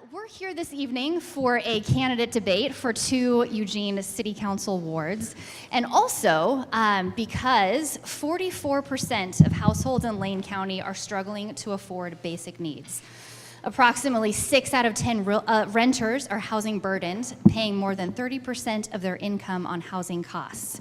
We're here this evening for a candidate debate for 2 Eugene City Council wards, and also because 44% of households in Lane County are struggling to afford basic needs. Approximately 6 out of 10 renters are housing burdened, paying more than 30% of their income on housing costs.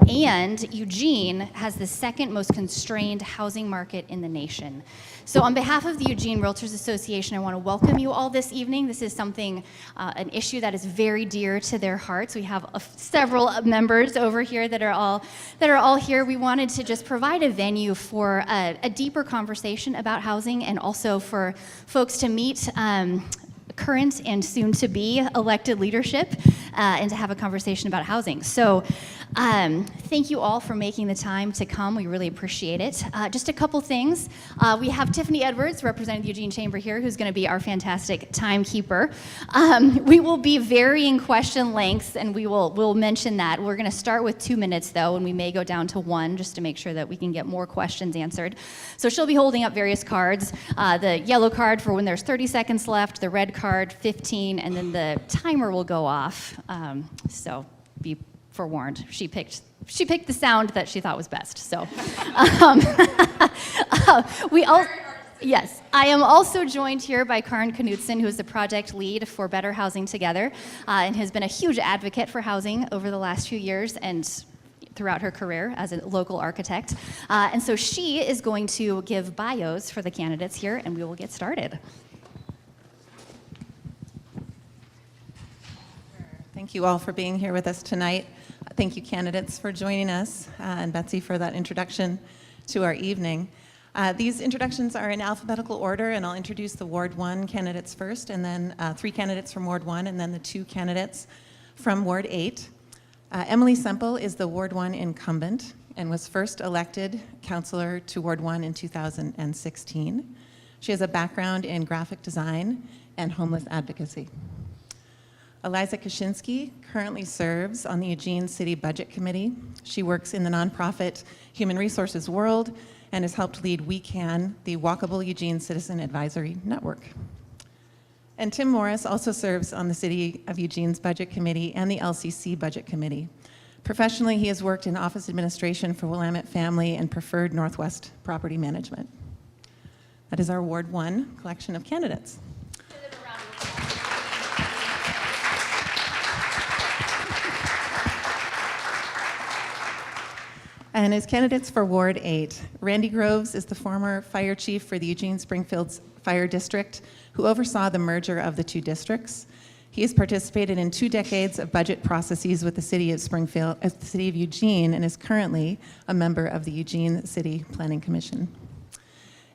And Eugene has the second most constrained housing market in the nation. So on behalf of the Eugene Realtors Association, I want to welcome you all this evening. This is something, an issue that is very dear to their hearts. We have several members over here that are all here. We wanted to just provide a venue for a deeper conversation about housing, and also for folks to meet current and soon-to-be elected leadership and to have a conversation about housing. So thank you all for making the time to come. We really appreciate it. Just a couple things. We have Tiffany Edwards, representing the Eugene Chamber here, who's going to be our fantastic timekeeper. We will be varying question lengths, and we'll mention that. We're going to start with 2 minutes, though, and we may go down to 1 just to make sure that we can get more questions answered. So she'll be holding up various cards. The yellow card for when there's 30 seconds left, the red card 15, and then the timer will go off. So be forewarned. She picked the sound that she thought was best. So yes, I am also joined here by Karen Knudsen, who is the project lead for Better Housing Together, and has been a huge advocate for housing over the last few years and throughout her career as a local architect. And so she is going to give bios for the candidates here, and we will get started. Thank you all for being here with us tonight. Thank you, candidates, for joining us, and Betsy for that introduction to our evening. These introductions are in alphabetical order, and I'll introduce the Ward 1 candidates first, and then 3 candidates from Ward 1, and then the 2 candidates from Ward 8. Emily Semple is the Ward 1 incumbent and was first elected councilor to Ward 1 in 2016. She has a background in graphic design and homeless advocacy. Eliza Kashinsky currently serves on the Eugene City Budget Committee. She works in the nonprofit Human Resources World and has helped lead We Can, the Walkable Eugene Citizen Advisory Network. And Tim Morris also serves on the City of Eugene's Budget Committee and the LCC Budget Committee. Professionally, he has worked in office administration for Willamette Family and Preferred Northwest Property Management. That is our Ward 1 collection of candidates. And as candidates for Ward 8, Randy Groves is the former fire chief for the Eugene Springfield's Fire District, who oversaw the merger of the 2 districts. He has participated in 2 decades of budget processes with the City of Springfield, the City of Eugene, and is currently a member of the Eugene City Planning Commission.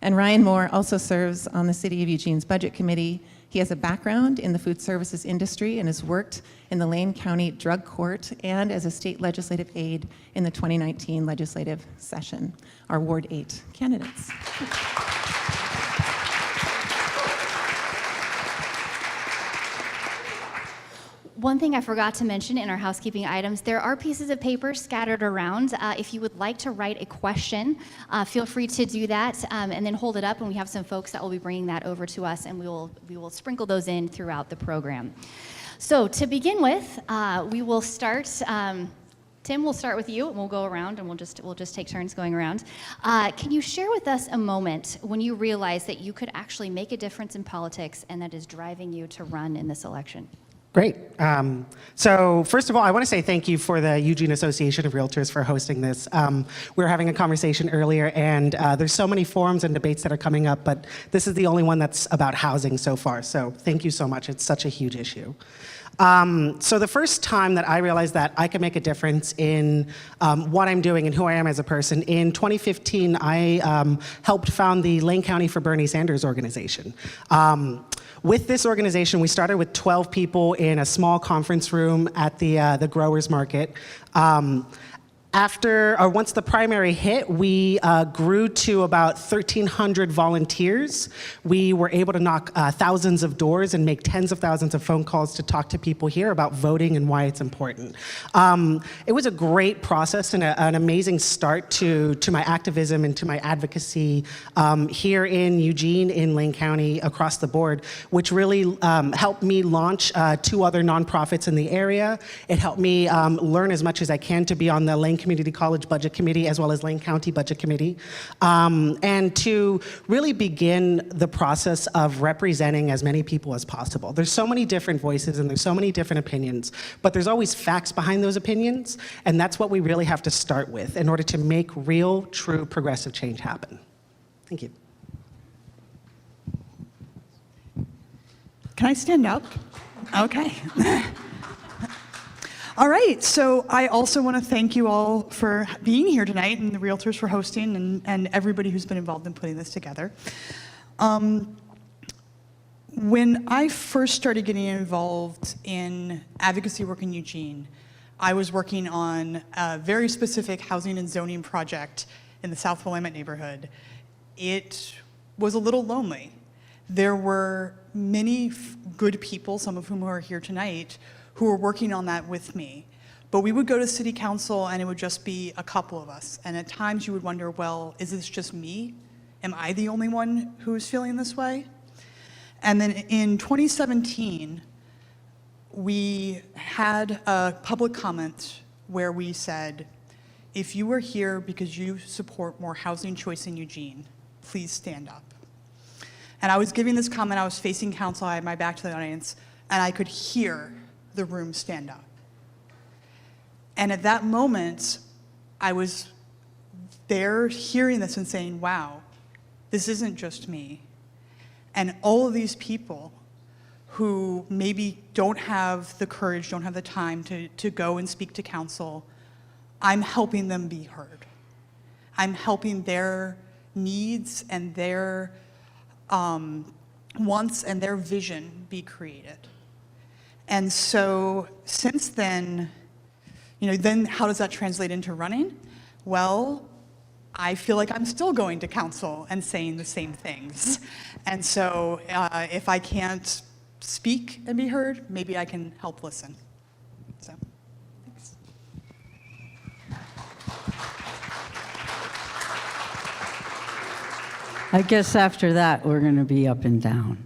And Ryan Moore also serves on the City of Eugene's Budget Committee. He has a background in the food services industry and has worked in the Lane County Drug Court and as a state legislative aide in the 2019 legislative session. Our Ward 8 candidates. One thing I forgot to mention in our housekeeping items, there are pieces of paper scattered around. If you would like to write a question, feel free to do that, and then hold it up, and we have some folks that will be bringing that over to us, and we will sprinkle those in throughout the program. So to begin with, we will start. Tim, we'll start with you, and we'll go around, and we'll just take turns going around. Can you share with us a moment when you realized that you could actually make a difference in politics, and that is driving you to run in this election? Great. So first of all, I want to say thank you for the Eugene Association of Realtors for hosting this. We were having a conversation earlier, and there's so many forums and debates that are coming up, but this is the only one that's about housing so far. So thank you so much. It's such a huge issue. So the first time that I realized that I could make a difference in what I'm doing and who I am as a person, in 2015, I helped found the Lane County for Bernie Sanders organization. With this organization, we started with 12 people in a small conference room at the growers market. Once the primary hit, we grew to about 1,300 volunteers. We were able to knock thousands of doors and make tens of thousands of phone calls to talk to people here about voting and why it's important. It was a great process and an amazing start to my activism and to my advocacy here in Eugene, in Lane County, across the board, which really helped me launch 2 other nonprofits in the area. It helped me learn as much as I can to be on the Lane Community College Budget Committee as well as Lane County Budget Committee, and to really begin the process of representing as many people as possible. There's so many different voices and there's so many different opinions, but there's always facts behind those opinions, and that's what we really have to start with in order to make real, true, progressive change happen. Thank you. Can I stand up? Okay. All right, so I also want to thank you all for being here tonight and the Realtors for hosting and everybody who's been involved in putting this together. When I first started getting involved in advocacy work in Eugene, I was working on a very specific housing and zoning project in the South Willamette neighborhood. It was a little lonely. There were many good people, some of whom are here tonight, who were working on that with me. But we would go to city council and it would just be a couple of us. And at times you would wonder, well, is this just me? Am I the only one who's feeling this way? And then in 2017, we had a public comment where we said, if you are here because you support more housing choice in Eugene, please stand up. And I was giving this comment, I was facing council, I had my back to the audience, and I could hear the room stand up. And at that moment, I was there hearing this and saying, wow, this isn't just me. And all of these people who maybe don't have the courage, don't have the time to go and speak to council, I'm helping them be heard. I'm helping their needs and their wants and their vision be created. And so since then, then how does that translate into running? Well, I feel like I'm still going to council and saying the same things. And so if I can't speak and be heard, maybe I can help listen. So, thanks. I guess after that, we're going to be up and down.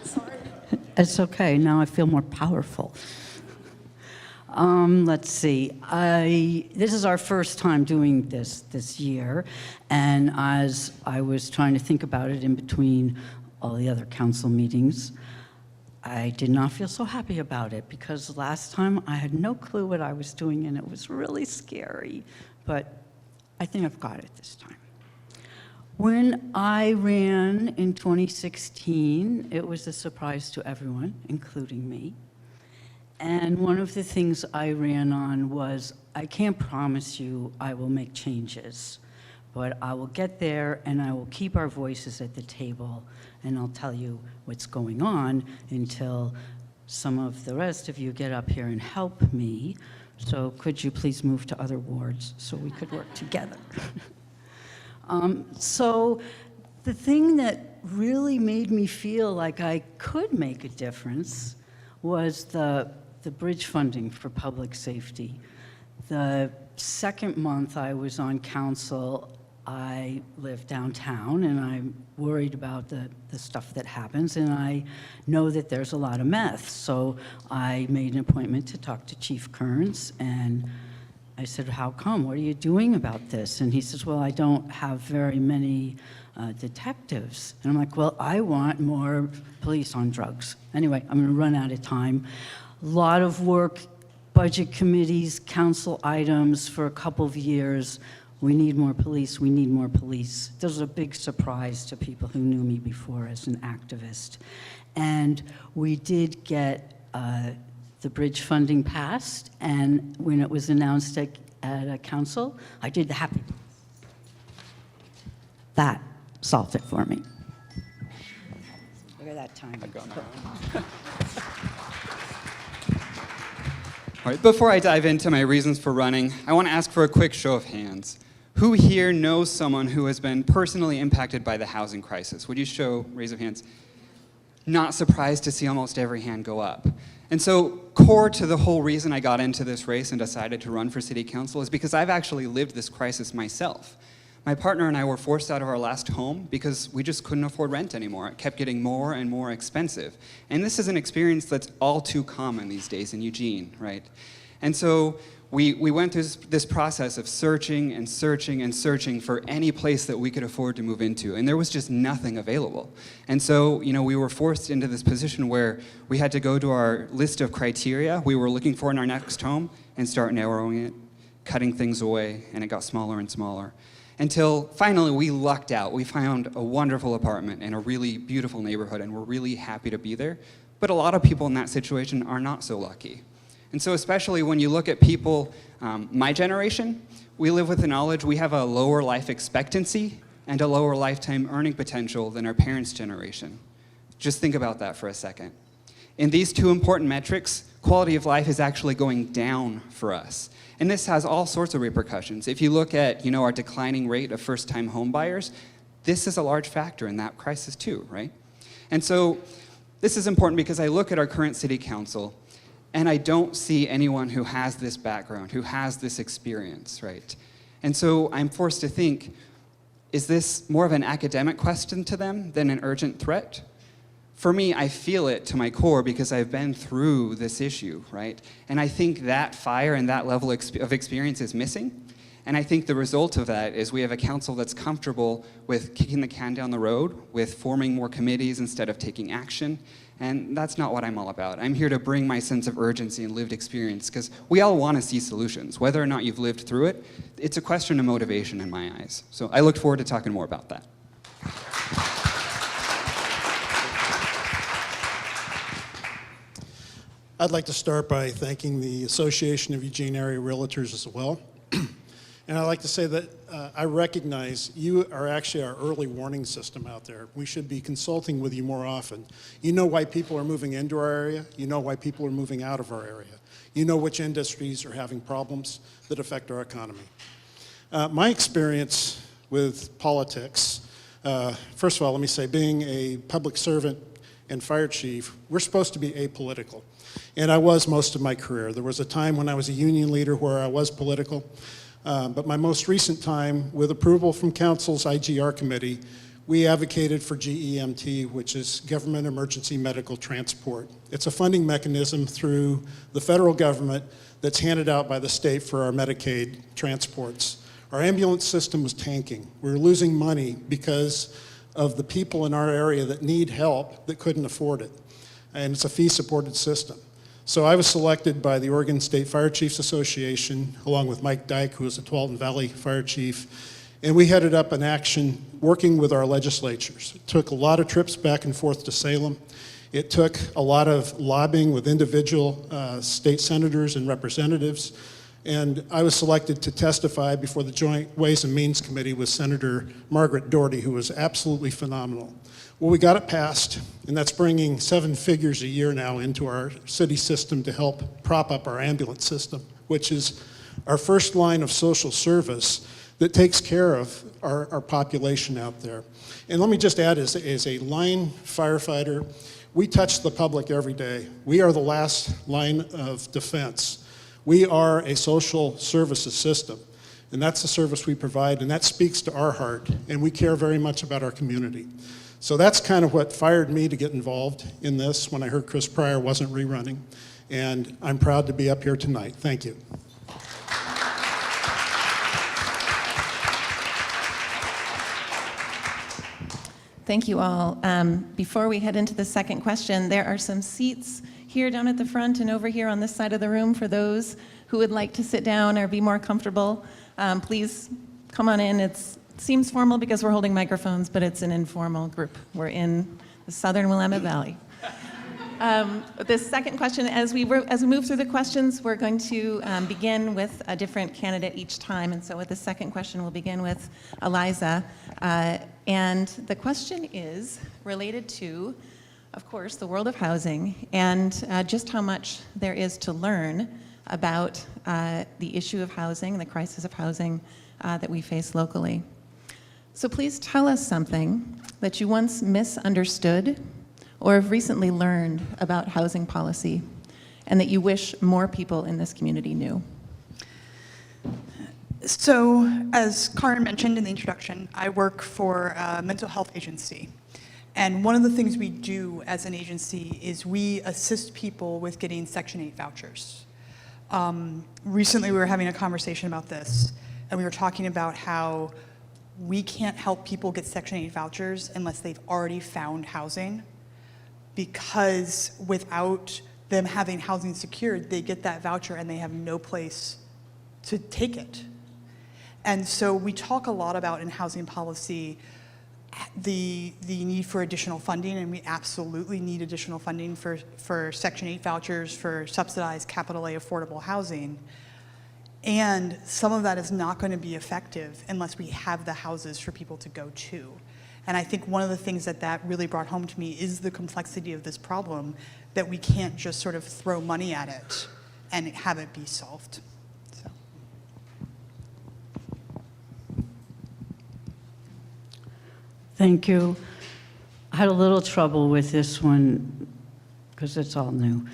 Sorry. It's okay. Now I feel more powerful. Let's see. This is our first time doing this year, and as I was trying to think about it in between all the other council meetings, I did not feel so happy about it because last time I had no clue what I was doing, and it was really scary. But I think I've got it this time. When I ran in 2016, it was a surprise to everyone, including me. And one of the things I ran on was, I can't promise you I will make changes, but I will get there and I will keep our voices at the table and I'll tell you what's going on until some of the rest of you get up here and help me. So could you please move to other wards so we could work together? So the thing that really made me feel like I could make a difference was the bridge funding for public safety. The second month I was on council, I live downtown and I'm worried about the stuff that happens, and I know that there's a lot of meth. So I made an appointment to talk to Chief Kearns, and I said, how come? What are you doing about this? And he says, well, I don't have very many detectives. And I'm like, well, I want more police on drugs. Anyway, I'm gonna run out of time. A lot of work, budget committees, council items for a couple of years. We need more police, we need more police. This was a big surprise to people who knew me before as an activist. And we did get the bridge funding passed, and when it was announced at a council, I did the happy. That solved it for me. Look at that time. All right, before I dive into my reasons for running, I want to ask for a quick show of hands. Who here knows someone who has been personally impacted by the housing crisis? Would you raise of hands? Not surprised to see almost every hand go up. And so core to the whole reason I got into this race and decided to run for city council is because I've actually lived this crisis myself. My partner and I were forced out of our last home because we just couldn't afford rent anymore. It kept getting more and more expensive. And this is an experience that's all too common these days in Eugene, right? And so we went through this process of searching and searching and searching for any place that we could afford to move into, and there was just nothing available. And so, we were forced into this position where we had to go to our list of criteria we were looking for in our next home and start narrowing it, cutting things away, and it got smaller and smaller. Until finally we lucked out. We found a wonderful apartment in a really beautiful neighborhood, and we're really happy to be there. But a lot of people in that situation are not so lucky. And so especially when you look at people, my generation, we live with the knowledge we have a lower life expectancy and a lower lifetime earning potential than our parents' generation. Just think about that for a second. In these two important metrics, quality of life is actually going down for us. And this has all sorts of repercussions. If you look at, our declining rate of first-time home buyers, this is a large factor in that crisis too, right? And so this is important because I look at our current city council and I don't see anyone who has this background, who has this experience, right? And so I'm forced to think, is this more of an academic question to them than an urgent threat? For me, I feel it to my core because I've been through this issue, right? And I think that fire and that level of experience is missing. And I think the result of that is we have a council that's comfortable with kicking the can down the road, with forming more committees instead of taking action. And that's not what I'm all about. I'm here to bring my sense of urgency and lived experience because we all want to see solutions. Whether or not you've lived through it, it's a question of motivation in my eyes. So I look forward to talking more about that. I'd like to start by thanking the Association of Eugene Area Realtors as well. And I'd like to say that I recognize you are actually our early warning system out there. We should be consulting with you more often. You know why people are moving into our area. You know why people are moving out of our area. You know which industries are having problems that affect our economy. My experience with politics, first of all, let me say, being a public servant and fire chief, we're supposed to be apolitical. And I was most of my career. There was a time when I was a union leader where I was political. But my most recent time, with approval from Council's IGR committee, we advocated for GEMT, which is Government Emergency Medical Transport. It's a funding mechanism through the federal government that's handed out by the state for our Medicaid transports. Our ambulance system was tanking. We were losing money because of the people in our area that need help that couldn't afford it. And it's a fee-supported system. So I was selected by the Oregon State Fire Chiefs Association, along with Mike Dyke, who was the Tualatin Valley Fire Chief, and we headed up an action working with our legislatures. It took a lot of trips back and forth to Salem. It took a lot of lobbying with individual state senators and representatives, and I was selected to testify before the Joint Ways and Means Committee with Senator Margaret Doherty, who was absolutely phenomenal. Well, we got it passed, and that's bringing 7 figures a year now into our city system to help prop up our ambulance system, which is our first line of social service that takes care of our population out there. And let me just add, as a line firefighter, we touch the public every day. We are the last line of defense. We are a social services system, and that's the service we provide, and that speaks to our heart, and we care very much about our community. So that's kind of what fired me to get involved in this when I heard Chris Pryor wasn't rerunning, and I'm proud to be up here tonight. Thank you. Thank you all. Before we head into the second question, there are some seats here down at the front and over here on this side of the room for those who would like to sit down or be more comfortable. Please come on in. It seems formal because we're holding microphones, but it's an informal group. We're in the southern Willamette Valley. The second question, as we move through the questions, we're going to begin with a different candidate each time. And so with the second question, we'll begin with Eliza. And the question is related to, of course, the world of housing and just how much there is to learn about the issue of housing, the crisis of housing that we face locally. So please tell us something that you once misunderstood or have recently learned about housing policy and that you wish more people in this community knew. So, as Karen mentioned in the introduction, I work for a mental health agency. And one of the things we do as an agency is we assist people with getting Section 8 vouchers. Recently, we were having a conversation about this, and we were talking about how we can't help people get Section 8 vouchers unless they've already found housing, because without them having housing secured, they get that voucher and they have no place to take it. And so we talk a lot about in housing policy the need for additional funding, and we absolutely need additional funding for Section 8 vouchers, for subsidized Capital A affordable housing. And some of that is not going to be effective unless we have the houses for people to go to. And I think one of the things that really brought home to me is the complexity of this problem, that we can't just sort of throw money at it and have it be solved. So. Thank you. I had a little trouble with this one because it's all new.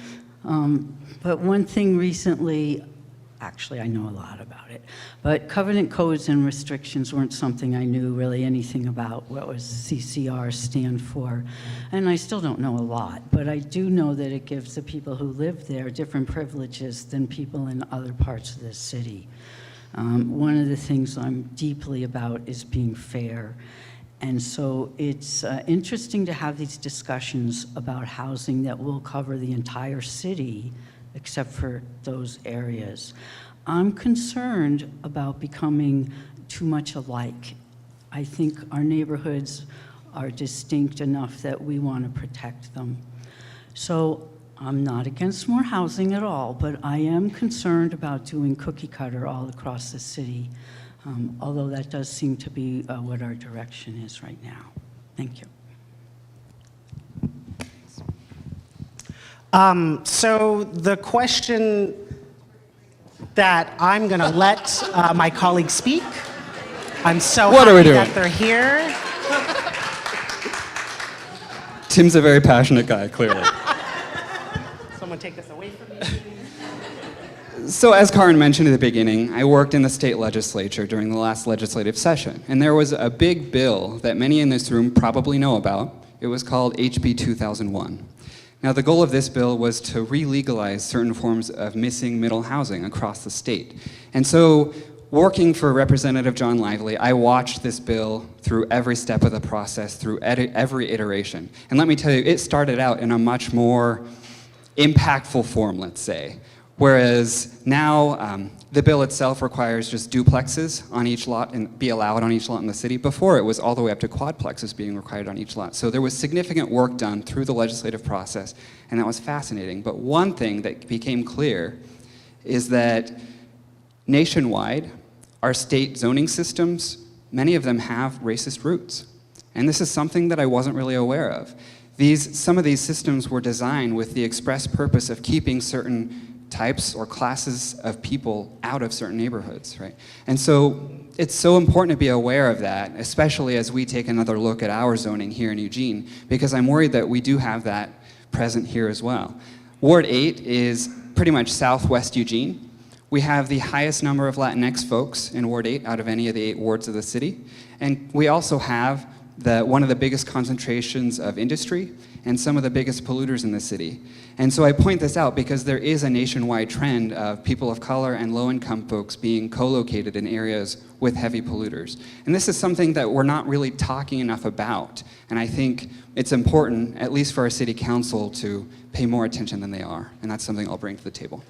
But one thing recently, actually I know a lot about it, but covenant codes and restrictions weren't something I knew really anything about. What was CCR stand for? And I still don't know a lot, but I do know that it gives the people who live there different privileges than people in other parts of the city. One of the things I'm deeply about is being fair. And so it's interesting to have these discussions about housing that will cover the entire city, except for those areas. I'm concerned about becoming too much alike. I think our neighborhoods are distinct enough that we want to protect them. So I'm not against more housing at all, but I am concerned about doing cookie cutter all across the city. Although that does seem to be what our direction is right now. Thank you. So the question that I'm going to let my colleagues speak. I'm so happy that they're here. Tim's a very passionate guy, clearly. Someone take this away from me. So as Karen mentioned at the beginning, I worked in the state legislature during the last legislative session, and there was a big bill that many in this room probably know about. It was called HB 2001. Now, the goal of this bill was to re-legalize certain forms of missing middle housing across the state. And so, working for Representative John Lively, I watched this bill through every step of the process, through every iteration. And let me tell you, it started out in a much more impactful form, let's say. Whereas now, the bill itself requires just duplexes on each lot and be allowed on each lot in the city. Before, it was all the way up to quadplexes being required on each lot. So there was significant work done through the legislative process, and that was fascinating. But one thing that became clear is that nationwide, our state zoning systems, many of them have racist roots. And this is something that I wasn't really aware of. Some of these systems were designed with the express purpose of keeping certain types or classes of people out of certain neighborhoods, right? And so it's so important to be aware of that, especially as we take another look at our zoning here in Eugene, because I'm worried that we do have that present here as well. Ward 8 is pretty much southwest Eugene. We have the highest number of Latinx folks in Ward 8 out of any of the 8 wards of the city. And we also have one of the biggest concentrations of industry and some of the biggest polluters in the city. And so I point this out because there is a nationwide trend of people of color and low-income folks being co-located in areas with heavy polluters. And this is something that we're not really talking enough about. And I think it's important, at least for our city council, to pay more attention than they are. And that's something I'll bring to the table.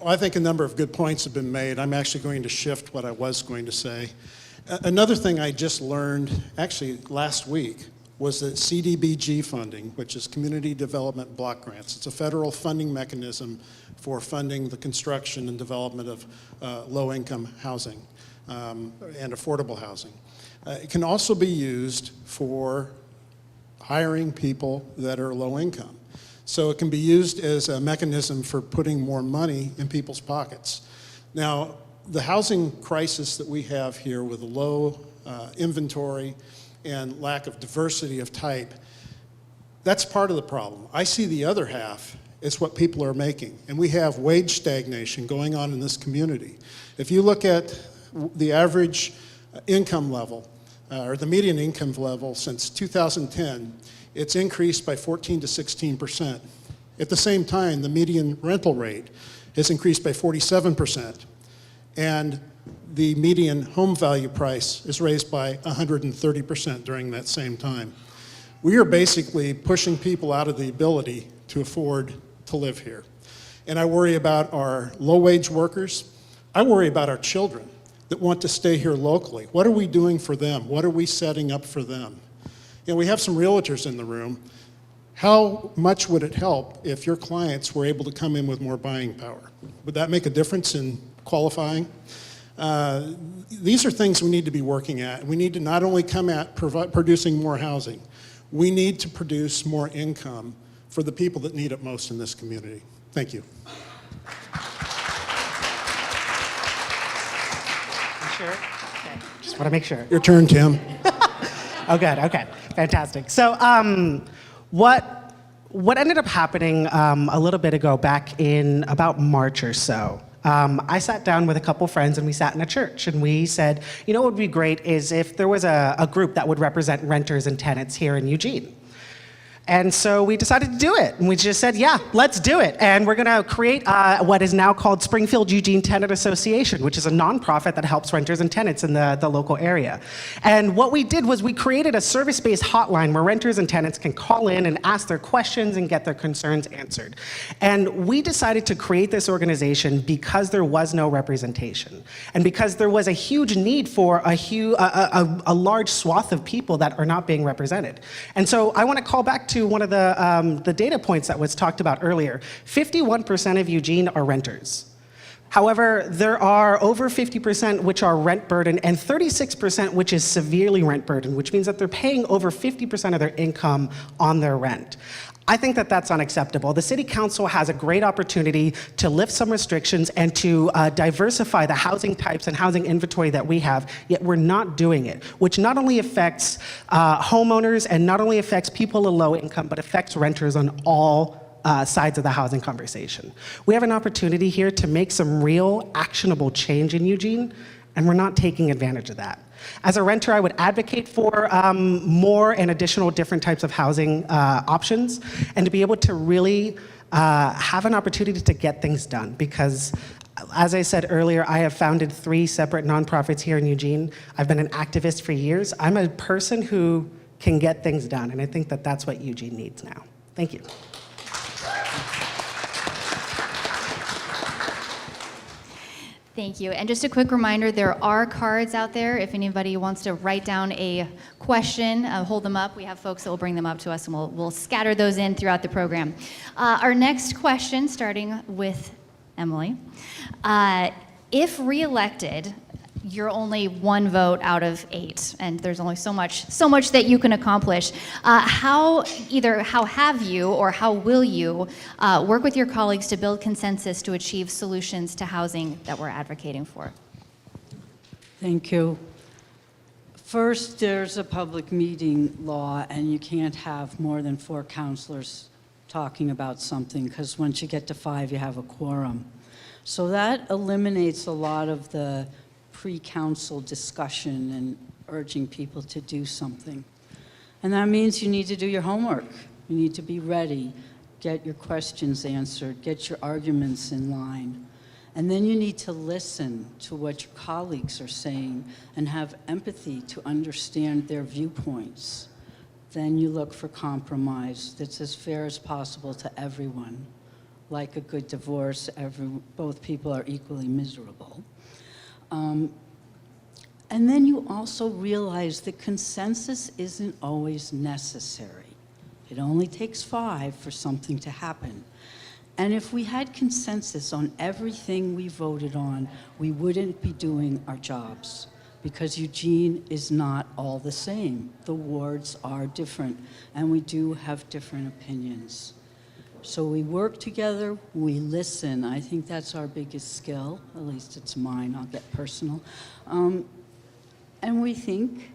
Well, I think a number of good points have been made. I'm actually going to shift what I was going to say. Another thing I just learned, actually last week, was that CDBG funding, which is Community Development Block Grants, it's a federal funding mechanism for funding the construction and development of low-income housing and affordable housing. It can also be used for hiring people that are low income. So it can be used as a mechanism for putting more money in people's pockets. Now, the housing crisis that we have here with a low inventory and lack of diversity of type, that's part of the problem. I see the other half is what people are making. And we have wage stagnation going on in this community. If you look at the average income level, or the median income level since 2010, it's increased by 14 to 16%. At the same time, the median rental rate has increased by 47%. And the median home value price is raised by 130% during that same time. We are basically pushing people out of the ability to afford to live here. And I worry about our low-wage workers. I worry about our children that want to stay here locally. What are we doing for them? What are we setting up for them? You know, we have some realtors in the room. How much would it help if your clients were able to come in with more buying power? Would that make a difference in qualifying? These are things we need to be working at. We need to not only come at producing more housing, we need to produce more income for the people that need it most in this community. Thank you. Sure? Okay. Just want to make sure. Your turn, Tim. Oh, good. Okay. Fantastic. So, what ended up happening a little bit ago, back in about March or so, I sat down with a couple friends and we sat in a church and we said, you know what would be great is if there was a group that would represent renters and tenants here in Eugene. And so we decided to do it. And we just said, yeah, let's do it. And we're going to create what is now called Springfield Eugene Tenant Association, which is a nonprofit that helps renters and tenants in the local area. And what we did was we created a service-based hotline where renters and tenants can call in and ask their questions and get their concerns answered. And we decided to create this organization because there was no representation. And because there was a huge need for a large swath of people that are not being represented. And so I want to call back to one of the data points that was talked about earlier. 51% of Eugene are renters. However, there are over 50% which are rent burdened and 36% which is severely rent burdened, which means that they're paying over 50% of their income on their rent. I think that that's unacceptable. The City Council has a great opportunity to lift some restrictions and to diversify the housing types and housing inventory that we have, yet we're not doing it, which not only affects homeowners and not only affects people of low income, but affects renters on all sides of the housing conversation. We have an opportunity here to make some real actionable change in Eugene, and we're not taking advantage of that. As a renter, I would advocate for more and additional different types of housing options, and to be able to really have an opportunity to get things done. Because, as I said earlier, I have founded 3 separate nonprofits here in Eugene. I've been an activist for years. I'm a person who can get things done, and I think that that's what Eugene needs now. Thank you. Thank you. And just a quick reminder, there are cards out there. If anybody wants to write down a question, hold them up. We have folks that will bring them up to us, and we'll scatter those in throughout the program. Our next question, starting with Emily. If reelected, you're only 1 vote out of 8, and there's only so much that you can accomplish. How have you or how will you work with your colleagues to build consensus to achieve solutions to housing that we're advocating for? Thank you. First, there's a public meeting law, and you can't have more than 4 counselors talking about something, because once you get to 5, you have a quorum. So that eliminates a lot of the pre-council discussion and urging people to do something. And that means you need to do your homework. You need to be ready, get your questions answered, get your arguments in line. And then you need to listen to what your colleagues are saying and have empathy to understand their viewpoints. Then you look for compromise that's as fair as possible to everyone. Like a good divorce, both people are equally miserable. And then you also realize that consensus isn't always necessary. It only takes 5 for something to happen. And if we had consensus on everything we voted on, we wouldn't be doing our jobs, because Eugene is not all the same. The wards are different, and we do have different opinions. So we work together, we listen. I think that's our biggest skill, at least it's mine, I'll get personal. And we think,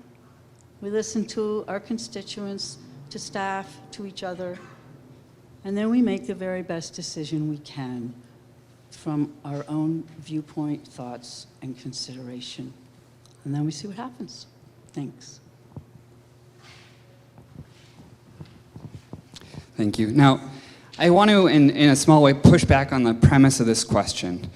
we listen to our constituents, to staff, to each other, and then we make the very best decision we can from our own viewpoint, thoughts, and consideration. And then we see what happens. Thanks. Thank you. Now, I want to, in a small way, push back on the premise of this question.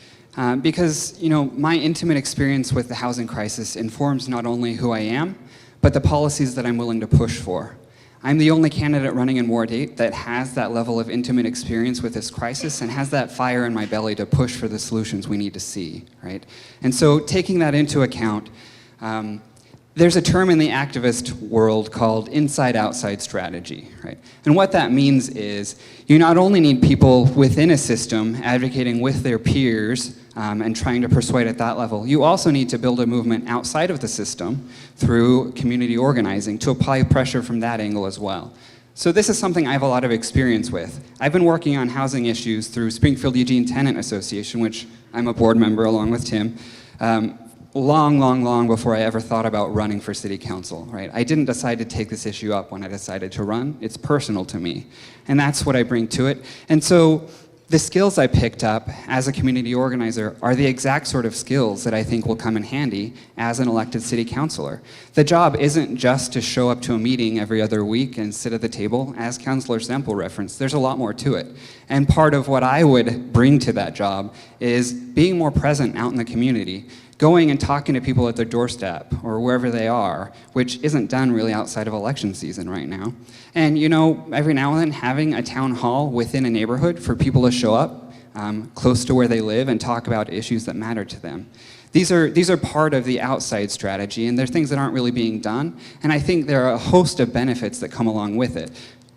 Because, my intimate experience with the housing crisis informs not only who I am, but the policies that I'm willing to push for. I'm the only candidate running in Ward 8 that has that level of intimate experience with this crisis and has that fire in my belly to push for the solutions we need to see, right? And so taking that into account, there's a term in the activist world called inside-outside strategy, right? And what that means is you not only need people within a system advocating with their peers and trying to persuade at that level, you also need to build a movement outside of the system through community organizing to apply pressure from that angle as well. So this is something I have a lot of experience with. I've been working on housing issues through Springfield Eugene Tenant Association, which I'm a board member along with Tim, long before I ever thought about running for city council, right? I didn't decide to take this issue up when I decided to run. It's personal to me, and that's what I bring to it. And so the skills I picked up as a community organizer are the exact sort of skills that I think will come in handy as an elected city councilor. The job isn't just to show up to a meeting every other week and sit at the table. As Councilor Semple referenced, there's a lot more to it. And part of what I would bring to that job is being more present out in the community, going and talking to people at their doorstep or wherever they are, which isn't done really outside of election season right now. And every now and then having a town hall within a neighborhood for people to show up close to where they live and talk about issues that matter to them. These are part of the outside strategy, and they're things that aren't really being done. And I think there are a host of benefits that come along with it,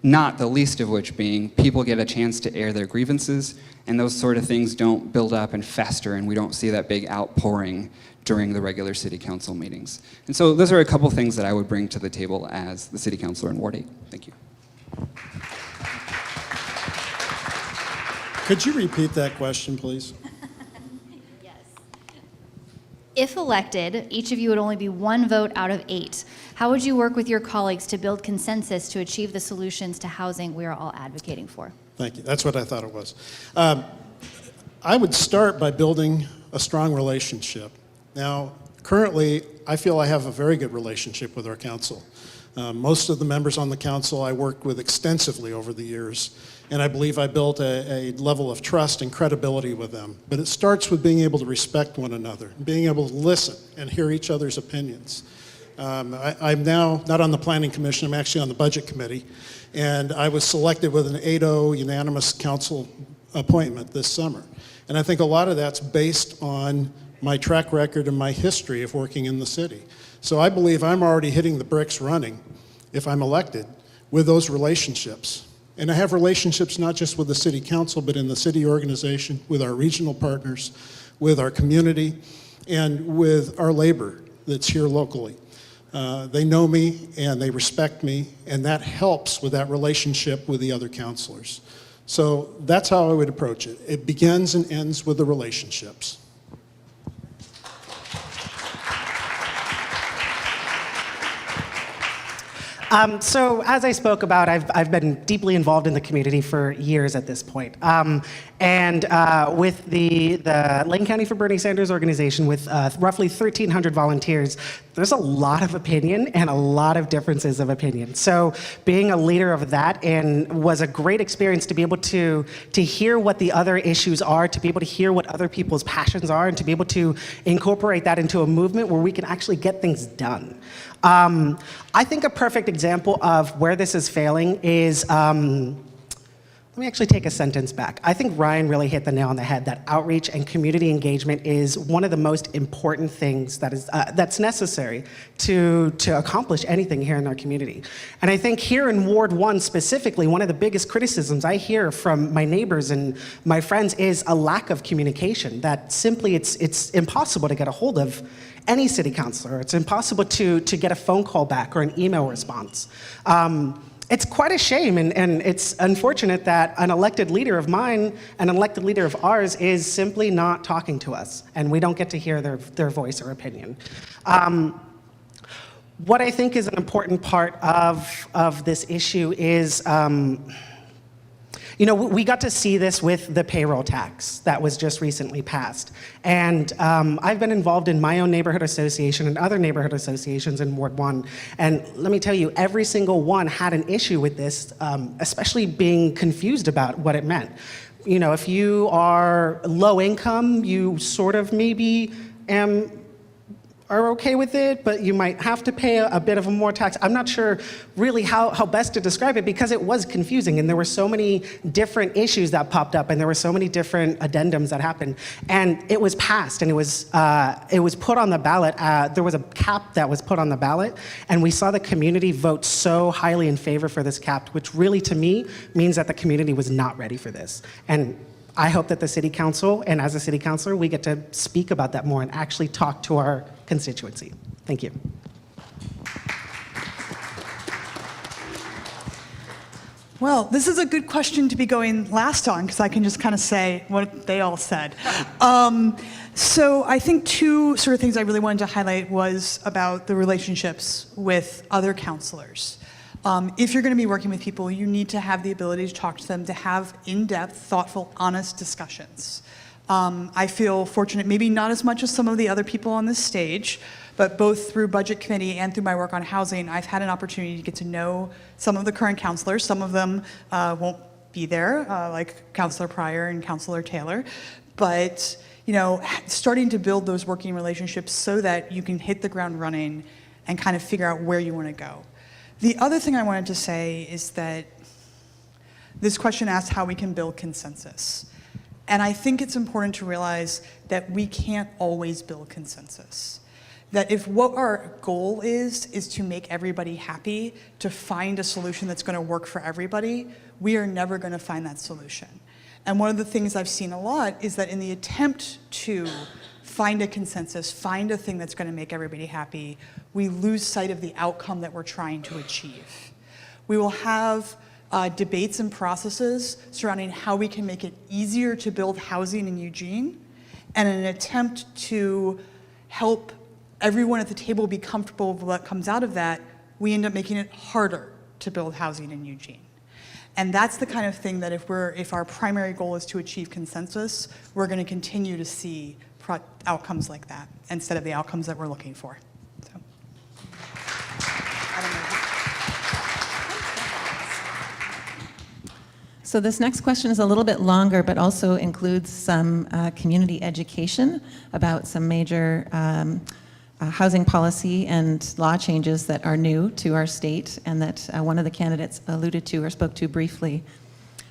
not the least of which being people get a chance to air their grievances, and those sort of things don't build up and fester, and we don't see that big outpouring during the regular city council meetings. And so those are a couple things that I would bring to the table as the city councilor in Ward 8. Thank you. Could you repeat that question, please? Yes. If elected, each of you would only be 1 vote out of 8. How would you work with your colleagues to build consensus to achieve the solutions to housing we are all advocating for? Thank you. That's what I thought it was. I would start by building a strong relationship. Now, currently, I feel I have a very good relationship with our council. Most of the members on the council I worked with extensively over the years, and I believe I built a level of trust and credibility with them. But it starts with being able to respect one another, being able to listen and hear each other's opinions. I'm now not on the Planning Commission, I'm actually on the Budget Committee, and I was selected with an 8-0 unanimous council appointment this summer. And I think a lot of that's based on my track record and my history of working in the city. So I believe I'm already hitting the bricks running, if I'm elected, with those relationships. And I have relationships not just with the city council, but in the city organization, with our regional partners, with our community, and with our labor that's here locally. They know me and they respect me, and that helps with that relationship with the other councilors. So that's how I would approach it. It begins and ends with the relationships. So as I spoke about, I've been deeply involved in the community for years at this point. With the Lane County for Bernie Sanders organization with roughly 1,300 volunteers, there's a lot of opinion and a lot of differences of opinion. So being a leader of that was a great experience to be able to hear what the other issues are, to be able to hear what other people's passions are, and to be able to incorporate that into a movement where we can actually get things done. I think a perfect example of where this is failing is, let me actually take a sentence back. I think Ryan really hit the nail on the head that outreach and community engagement is one of the most important things that's necessary to accomplish anything here in our community. And I think here in Ward 1 specifically, one of the biggest criticisms I hear from my neighbors and my friends is a lack of communication, that simply it's impossible to get a hold of any city councilor. It's impossible to get a phone call back or an email response. It's quite a shame, and it's unfortunate that an elected leader of mine, an elected leader of ours, is simply not talking to us, and we don't get to hear their voice or opinion. What I think is an important part of this issue is, we got to see this with the payroll tax that was just recently passed. And I've been involved in my own neighborhood association and other neighborhood associations in Ward 1. And let me tell you, every single one had an issue with this, especially being confused about what it meant. If you are low income, you sort of maybe are okay with it, but you might have to pay a bit of a more tax. I'm not sure really how best to describe it, because it was confusing, and there were so many different issues that popped up, and there were so many different addendums that happened. And it was passed, and it was put on the ballot. There was a cap that was put on the ballot, and we saw the community vote so highly in favor for this cap, which really, to me, means that the community was not ready for this. And I hope that the city council, and as a city councilor, we get to speak about that more and actually talk to our constituency. Thank you. Well, this is a good question to be going last on, because I can just kind of say what they all said. So I think two sort of things I really wanted to highlight was about the relationships with other counselors. If you're going to be working with people, you need to have the ability to talk to them, to have in-depth, thoughtful, honest discussions. I feel fortunate, maybe not as much as some of the other people on this stage, but both through Budget Committee and through my work on housing, I've had an opportunity to get to know some of the current counselors. Some of them won't be there, like Counselor Pryor and Counselor Taylor. But starting to build those working relationships so that you can hit the ground running and kind of figure out where you want to go. The other thing I wanted to say is that this question asked how we can build consensus. And I think it's important to realize that we can't always build consensus. That if what our goal is to make everybody happy, to find a solution that's going to work for everybody, we are never going to find that solution. And one of the things I've seen a lot is that in the attempt to find a consensus, find a thing that's going to make everybody happy, we lose sight of the outcome that we're trying to achieve. We will have debates and processes surrounding how we can make it easier to build housing in Eugene, and in an attempt to help everyone at the table be comfortable with what comes out of that, we end up making it harder to build housing in Eugene. And that's the kind of thing that if our primary goal is to achieve consensus, we're going to continue to see outcomes like that instead of the outcomes that we're looking for. So, I don't know. So this next question is a little bit longer, but also includes some community education about some major housing policy and law changes that are new to our state and that one of the candidates alluded to or spoke to briefly.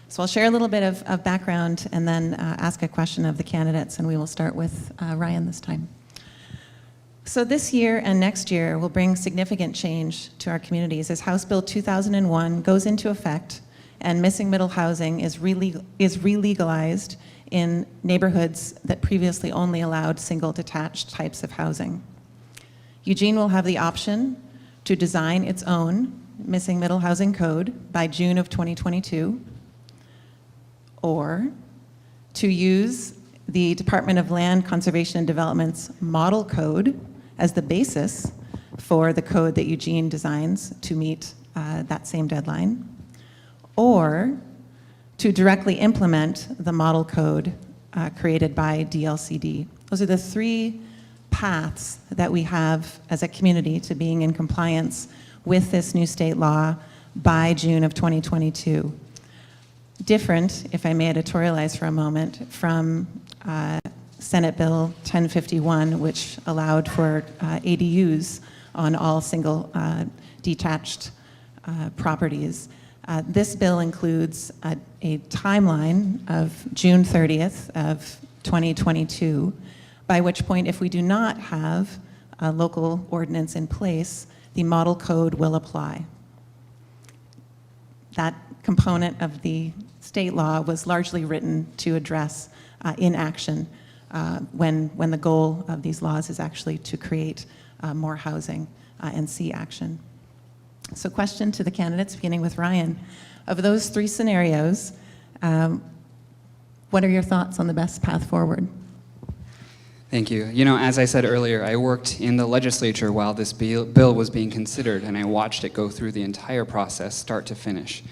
So I'll share a little bit of background and then ask a question of the candidates, and we will start with Ryan this time. So this year and next year will bring significant change to our communities as House Bill 2001 goes into effect and missing middle housing is re-legalized in neighborhoods that previously only allowed single detached types of housing. Eugene will have the option to design its own missing middle housing code by June of 2022, or to use the Department of Land Conservation and Development's model code as the basis for the code that Eugene designs to meet that same deadline, or to directly implement the model code created by DLCD. Those are the three paths that we have as a community to being in compliance with this new state law by June of 2022. Different, if I may editorialize for a moment, from Senate Bill 1051, which allowed for ADUs on all single detached properties. This bill includes a timeline of June 30th of 2022, by which point, if we do not have a local ordinance in place, the model code will apply. That component of the state law was largely written to address inaction when the goal of these laws is actually to create more housing and see action. So question to the candidates, beginning with Ryan. Of those three scenarios, what are your thoughts on the best path forward? Thank you. You know, as I said earlier, I worked in the legislature while this bill was being considered, and I watched it go through the entire process, start to finish.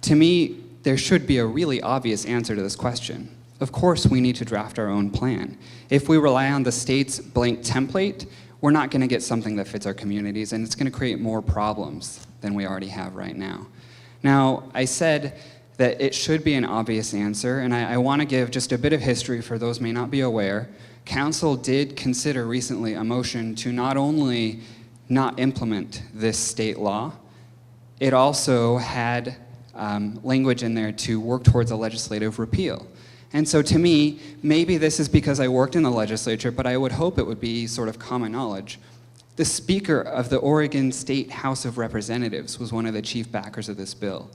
To me, there should be a really obvious answer to this question. Of course, we need to draft our own plan. If we rely on the state's blank template, we're not going to get something that fits our communities, and it's going to create more problems than we already have right now. Now, I said that it should be an obvious answer, and I want to give just a bit of history for those may not be aware. Council did consider recently a motion to not only not implement this state law, it also had language in there to work towards a legislative repeal. And so to me, maybe this is because I worked in the legislature, but I would hope it would be sort of common knowledge. The Speaker of the Oregon State House of Representatives was one of the chief backers of this bill.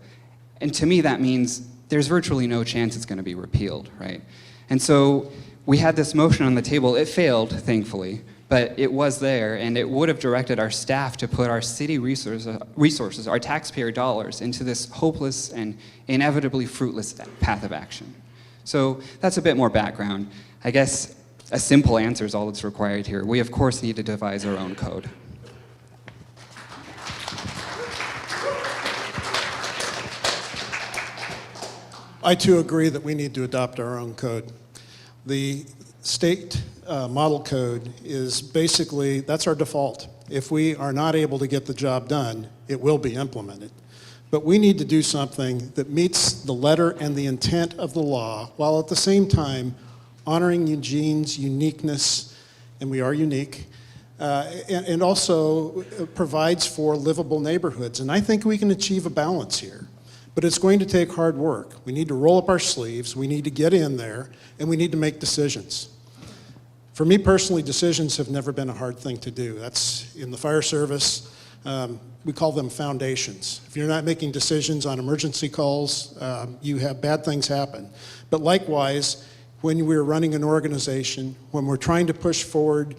And to me, that means there's virtually no chance it's going to be repealed, right? And so we had this motion on the table. It failed, thankfully, but it was there, and it would have directed our staff to put our city resources, our taxpayer dollars, into this hopeless and inevitably fruitless path of action. So that's a bit more background. I guess a simple answer is all that's required here. We, of course, need to devise our own code. I too agree that we need to adopt our own code. The state model code is basically, that's our default. If we are not able to get the job done, it will be implemented. But we need to do something that meets the letter and the intent of the law, while at the same time honoring Eugene's uniqueness, and we are unique, and also provides for livable neighborhoods. And I think we can achieve a balance here. But it's going to take hard work. We need to roll up our sleeves, we need to get in there, and we need to make decisions. For me personally, decisions have never been a hard thing to do. That's in the fire service, we call them foundations. If you're not making decisions on emergency calls, you have bad things happen. But likewise, when we're running an organization, when we're trying to push forward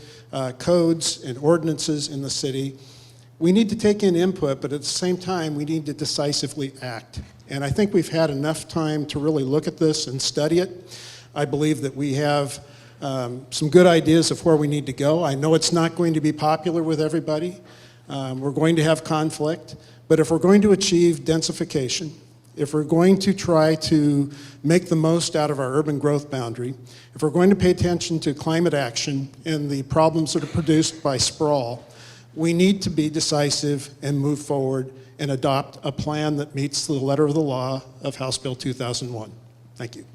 codes and ordinances in the city, we need to take in input, but at the same time, we need to decisively act. And I think we've had enough time to really look at this and study it. I believe that we have some good ideas of where we need to go. I know it's not going to be popular with everybody. We're going to have conflict. But if we're going to achieve densification, if we're going to try to make the most out of our urban growth boundary, if we're going to pay attention to climate action and the problems that are produced by sprawl, we need to be decisive and move forward and adopt a plan that meets the letter of the law of House Bill 2001. Thank you.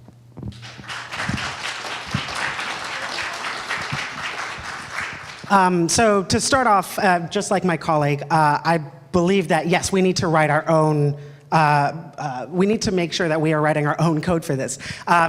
So to start off, just like my colleague, I believe that, yes, we need to write our own we need to make sure that we are writing our own code for this.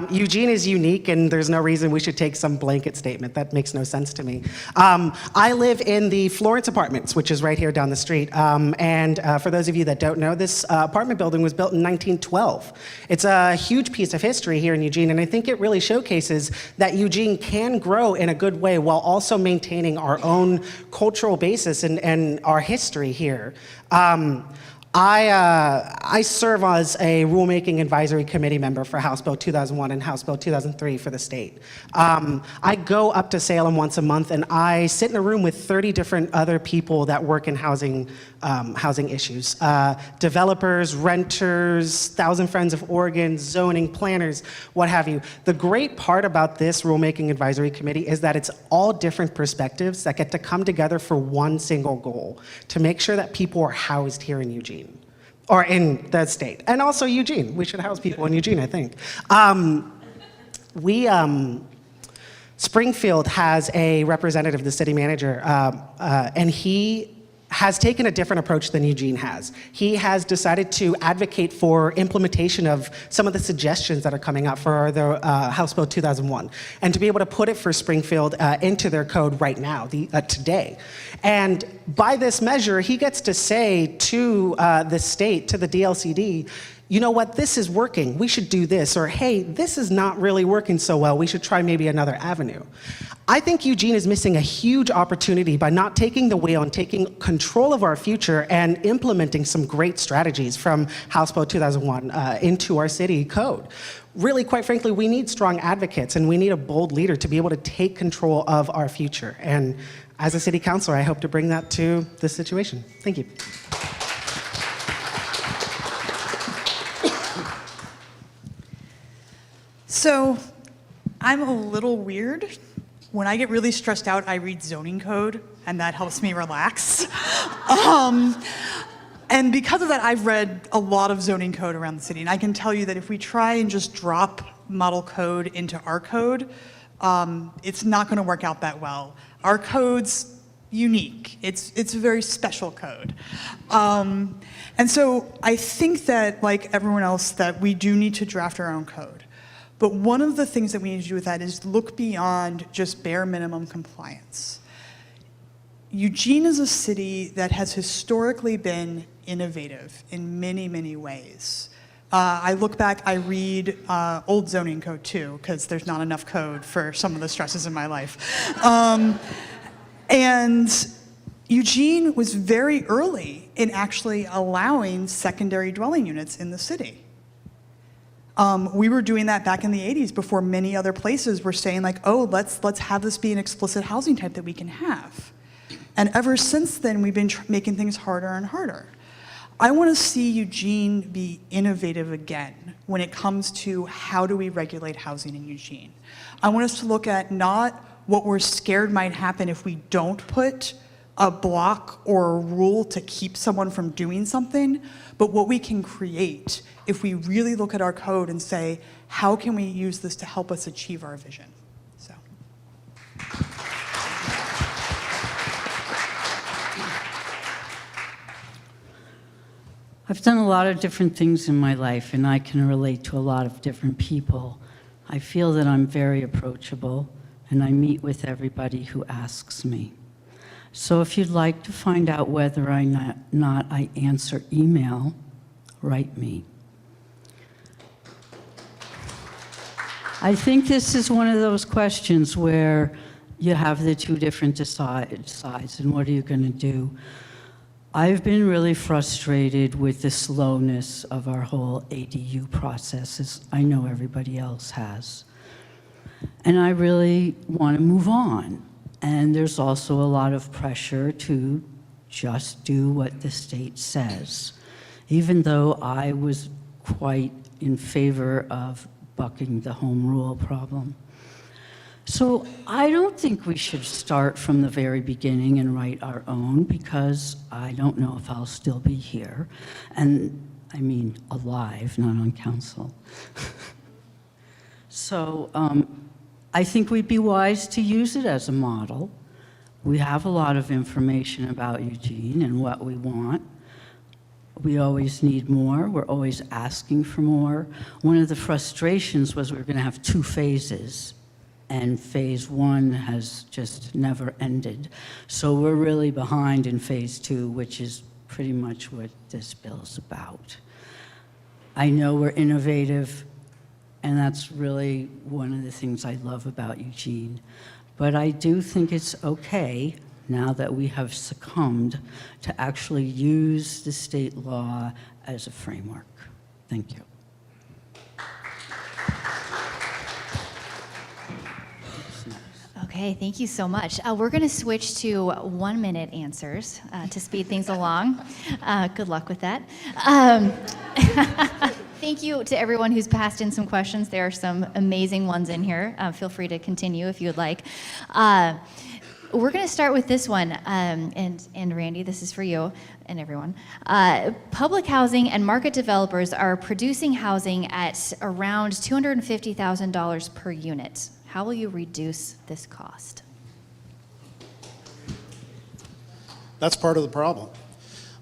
Eugene is unique, and there's no reason we should take some blanket statement. That makes no sense to me. I live in the Florence Apartments, which is right here down the street. And for those of you that don't know, this apartment building was built in 1912. It's a huge piece of history here in Eugene, and I think it really showcases that Eugene can grow in a good way while also maintaining our own cultural basis and our history here. I serve as a rulemaking advisory committee member for House Bill 2001 and House Bill 2003 for the state. I go up to Salem once a month, and I sit in a room with 30 different other people that work in housing issues. Developers, renters, Thousand Friends of Oregon, zoning, planners, what have you. The great part about this rulemaking advisory committee is that it's all different perspectives that get to come together for one single goal, to make sure that people are housed here in Eugene. Or in the state, and also Eugene. We should house people in Eugene, I think. Springfield has a representative, the city manager, and he has taken a different approach than Eugene has. He has decided to advocate for implementation of some of the suggestions that are coming out for the House Bill 2001, and to be able to put it for Springfield into their code right now, today. And by this measure, he gets to say to the state, to the DLCD, you know what, this is working, we should do this, or hey, this is not really working so well, we should try maybe another avenue. I think Eugene is missing a huge opportunity by not taking the wheel and taking control of our future and implementing some great strategies from House Bill 2001 into our city code. Really, quite frankly, we need strong advocates and we need a bold leader to be able to take control of our future. And as a city councilor, I hope to bring that to this situation. Thank you. So I'm a little weird. When I get really stressed out, I read zoning code, and that helps me relax. And because of that, I've read a lot of zoning code around the city, and I can tell you that if we try and just drop model code into our code, it's not going to work out that well. Our code's unique. It's a very special code. And so I think that, like everyone else, that we do need to draft our own code. But one of the things that we need to do with that is look beyond just bare minimum compliance. Eugene is a city that has historically been innovative in many, many ways. I look back, I read old zoning code too, because there's not enough code for some of the stresses in my life. And Eugene was very early in actually allowing secondary dwelling units in the city. We were doing that back in the 80s before many other places were saying like, oh, let's have this be an explicit housing type that we can have. And ever since then, we've been making things harder and harder. I want to see Eugene be innovative again when it comes to how do we regulate housing in Eugene. I want us to look at not what we're scared might happen if we don't put a block or a rule to keep someone from doing something, but what we can create if we really look at our code and say, how can we use this to help us achieve our vision? So. I've done a lot of different things in my life, and I can relate to a lot of different people. I feel that I'm very approachable, and I meet with everybody who asks me. So if you'd like to find out whether or not I answer email, write me. I think this is one of those questions where you have the two different sides, and what are you going to do? I've been really frustrated with the slowness of our whole ADU process, as I know everybody else has. And I really want to move on. And there's also a lot of pressure to just do what the state says, even though I was quite in favor of bucking the home rule problem. So I don't think we should start from the very beginning and write our own, because I don't know if I'll still be here. And I mean alive, not on council. So I think we'd be wise to use it as a model. We have a lot of information about Eugene and what we want. We always need more. We're always asking for more. One of the frustrations was we were going to have 2 phases, and phase 1 has just never ended. So we're really behind in phase 2, which is pretty much what this bill is about. I know we're innovative, and that's really one of the things I love about Eugene. But I do think it's okay, now that we have succumbed, to actually use the state law as a framework. Thank you. Okay, thank you so much. We're going to switch to 1-minute answers to speed things along. Good luck with that. Thank you to everyone who's passed in some questions. There are some amazing ones in here. Feel free to continue if you would like. We're going to start with this one, and Randy, this is for you and everyone. Public housing and market developers are producing housing at around $250,000 per unit. How will you reduce this cost? That's part of the problem.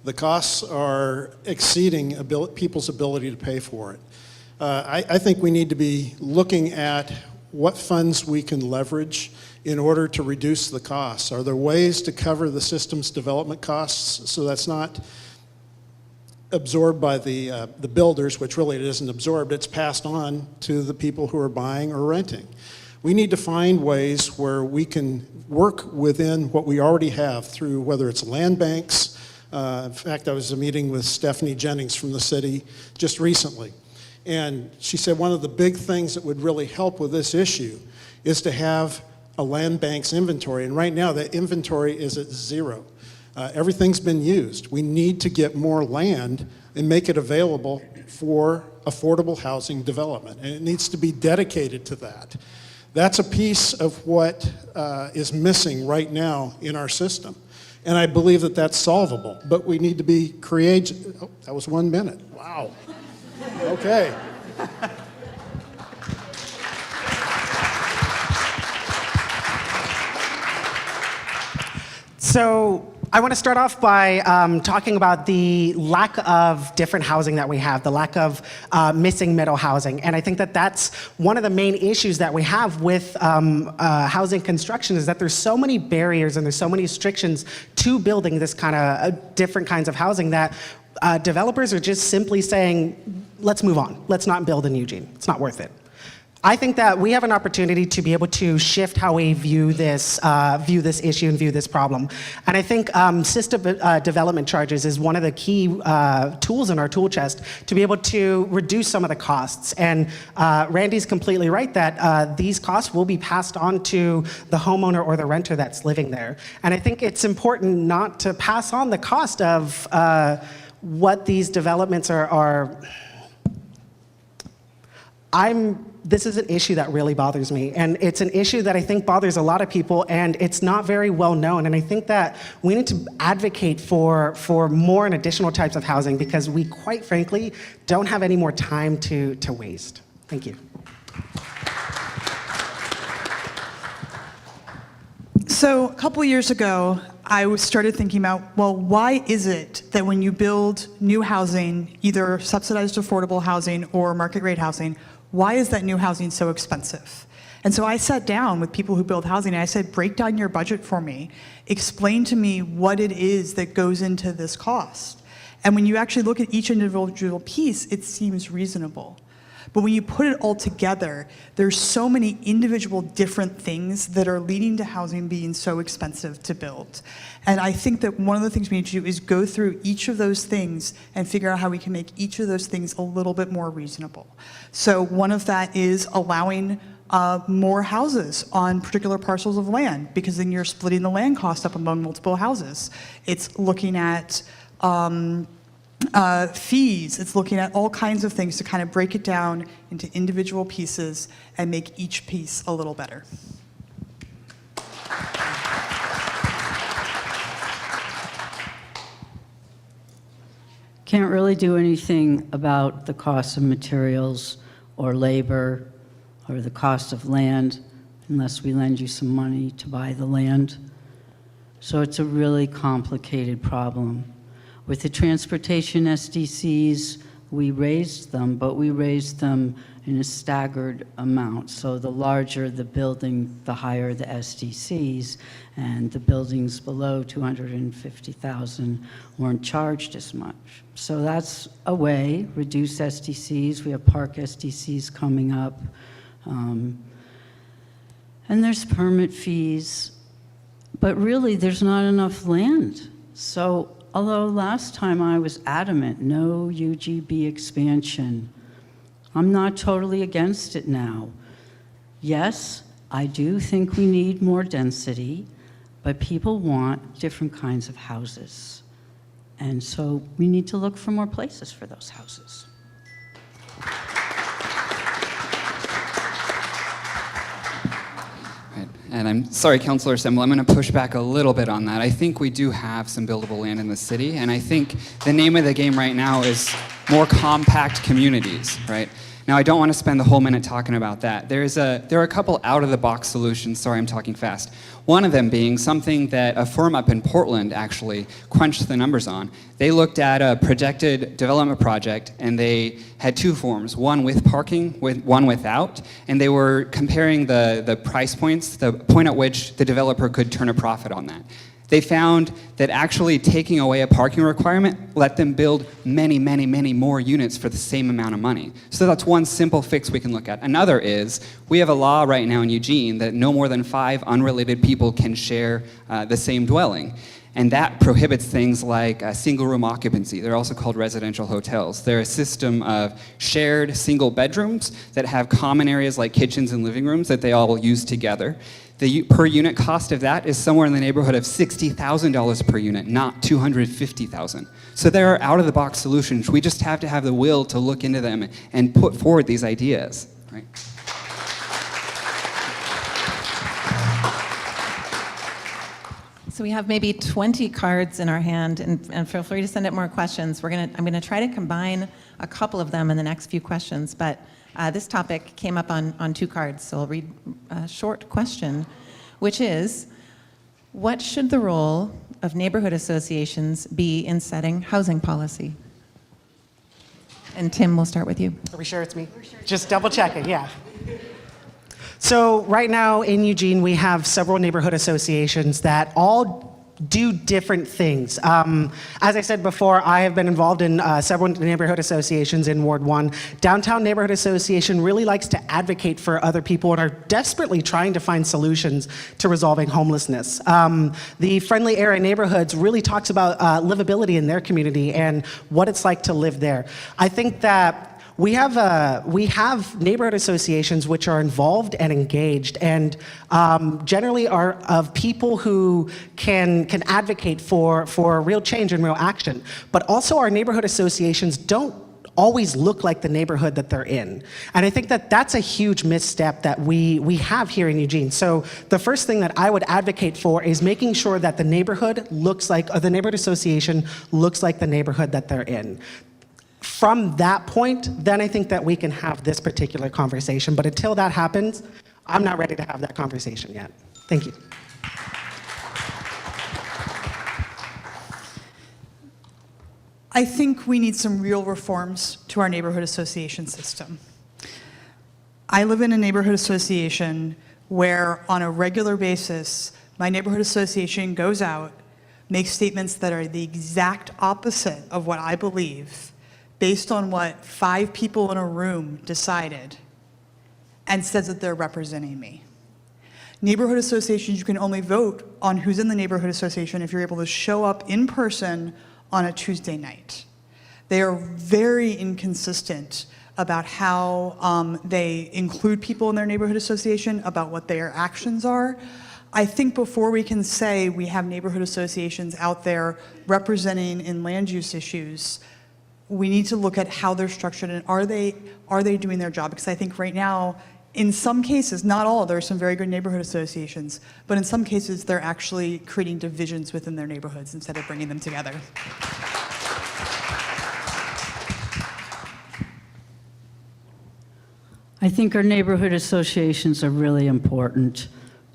The costs are exceeding people's ability to pay for it. I think we need to be looking at what funds we can leverage in order to reduce the costs. Are there ways to cover the system's development costs so that's not absorbed by the builders, which really it isn't absorbed, it's passed on to the people who are buying or renting. We need to find ways where we can work within what we already have through whether it's land banks. In fact, I was at a meeting with Stephanie Jennings from the city just recently. And she said one of the big things that would really help with this issue is to have a land bank's inventory. And right now that inventory is at zero. Everything's been used. We need to get more land and make it available for affordable housing development. And it needs to be dedicated to that. That's a piece of what is missing right now in our system. And I believe that that's solvable, but we need to be creative. Oh, that was 1 minute. Wow. Okay. So I want to start off by talking about the lack of different housing that we have, the lack of missing middle housing. And I think that that's one of the main issues that we have with housing construction is that there's so many barriers and there's so many restrictions to building this kind of different kinds of housing that developers are just simply saying, let's move on. Let's not build in Eugene. It's not worth it. I think that we have an opportunity to be able to shift how we view this issue and view this problem. And I think system development charges is one of the key tools in our tool chest to be able to reduce some of the costs. And Randy's completely right that these costs will be passed on to the homeowner or the renter that's living there. And I think it's important not to pass on the cost of what these developments are. This is an issue that really bothers me, and it's an issue that I think bothers a lot of people, and it's not very well known. And I think that we need to advocate for more and additional types of housing because we, quite frankly, don't have any more time to waste. Thank you. So a couple of years ago, I started thinking about, well, why is it that when you build new housing, either subsidized affordable housing or market rate housing, why is that new housing so expensive? And so I sat down with people who build housing and I said, break down your budget for me. Explain to me what it is that goes into this cost. And when you actually look at each individual piece, it seems reasonable. But when you put it all together, there's so many individual different things that are leading to housing being so expensive to build. And I think that one of the things we need to do is go through each of those things and figure out how we can make each of those things a little bit more reasonable. So one of that is allowing more houses on particular parcels of land, because then you're splitting the land cost up among multiple houses. It's looking at fees, it's looking at all kinds of things to kind of break it down into individual pieces and make each piece a little better. Can't really do anything about the cost of materials or labor or the cost of land unless we lend you some money to buy the land. So it's a really complicated problem. With the transportation SDCs, we raised them, but we raised them in a staggered amount. So the larger the building, the higher the SDCs, and the buildings below 250,000 weren't charged as much. So that's a way, reduce SDCs. We have park SDCs coming up. And there's permit fees, but really there's not enough land. So although last time I was adamant, no UGB expansion, I'm not totally against it now. Yes, I do think we need more density, but people want different kinds of houses. And so we need to look for more places for those houses. And I'm sorry, Councilor Semple, I'm going to push back a little bit on that. I think we do have some buildable land in the city, and I think the name of the game right now is more compact communities, right? Now, I don't want to spend the whole minute talking about that. There are a couple out-of-the-box solutions. Sorry, I'm talking fast. One of them being something that a firm up in Portland actually crunched the numbers on. They looked at a projected development project, and they had two forms, one with parking, one without, and they were comparing the price points, the point at which the developer could turn a profit on that. They found that actually taking away a parking requirement let them build many, many, many more units for the same amount of money. So that's one simple fix we can look at. Another is, we have a law right now in Eugene that no more than 5 unrelated people can share the same dwelling. And that prohibits things like single-room occupancy. They're also called residential hotels. They're a system of shared single bedrooms that have common areas like kitchens and living rooms that they all use together. The per unit cost of that is somewhere in the neighborhood of $60,000 per unit, not $250,000. So there are out-of-the-box solutions. We just have to have the will to look into them and put forward these ideas, right? So we have maybe 20 cards in our hand, and feel free to send out more questions. I'm gonna try to combine a couple of them in the next few questions, but this topic came up on 2 cards, so I'll read a short question, which is, what should the role of neighborhood associations be in setting housing policy? And Tim, we'll start with you. Are we sure it's me? Just double checking, yeah. So right now in Eugene, we have several neighborhood associations that all do different things. As I said before, I have been involved in several neighborhood associations in Ward 1. Downtown Neighborhood Association really likes to advocate for other people and are desperately trying to find solutions to resolving homelessness. The Friendly Area Neighborhoods really talks about livability in their community and what it's like to live there. I think that we have neighborhood associations which are involved and engaged, and generally are of people who can advocate for real change and real action. But also our neighborhood associations don't always look like the neighborhood that they're in. And I think that that's a huge misstep that we have here in Eugene. So the first thing that I would advocate for is making sure that the neighborhood looks like, or the neighborhood association looks like the neighborhood that they're in. From that point, then I think that we can have this particular conversation. But until that happens, I'm not ready to have that conversation yet. Thank you. I think we need some real reforms to our neighborhood association system. I live in a neighborhood association where on a regular basis, my neighborhood association goes out, makes statements that are the exact opposite of what I believe, based on what 5 people in a room decided, and says that they're representing me. Neighborhood associations, you can only vote on who's in the neighborhood association if you're able to show up in person on a Tuesday night. They are very inconsistent about how they include people in their neighborhood association, about what their actions are. I think before we can say we have neighborhood associations out there representing in land use issues, we need to look at how they're structured and are they doing their job? Because I think right now, in some cases, not all, there are some very good neighborhood associations, but in some cases they're actually creating divisions within their neighborhoods instead of bringing them together. I think our neighborhood associations are really important.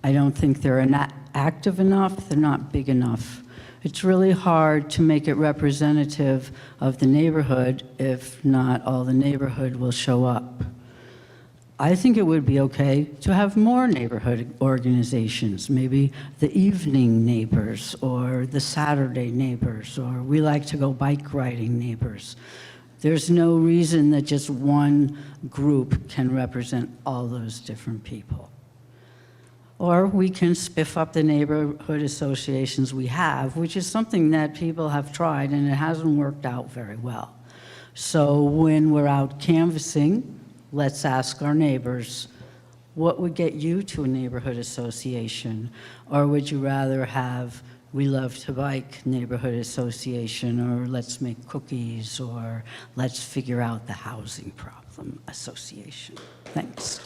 I don't think they're not active enough, they're not big enough. It's really hard to make it representative of the neighborhood if not all the neighborhood will show up. I think it would be okay to have more neighborhood organizations, maybe the evening neighbors or the Saturday neighbors, or we like to go bike riding neighbors. There's no reason that just one group can represent all those different people. Or we can spiff up the neighborhood associations we have, which is something that people have tried and it hasn't worked out very well. So when we're out canvassing, let's ask our neighbors, what would get you to a neighborhood association? Or would you rather have We Love to Bike neighborhood association, or Let's Make Cookies, or Let's Figure Out the Housing Problem association? Thanks.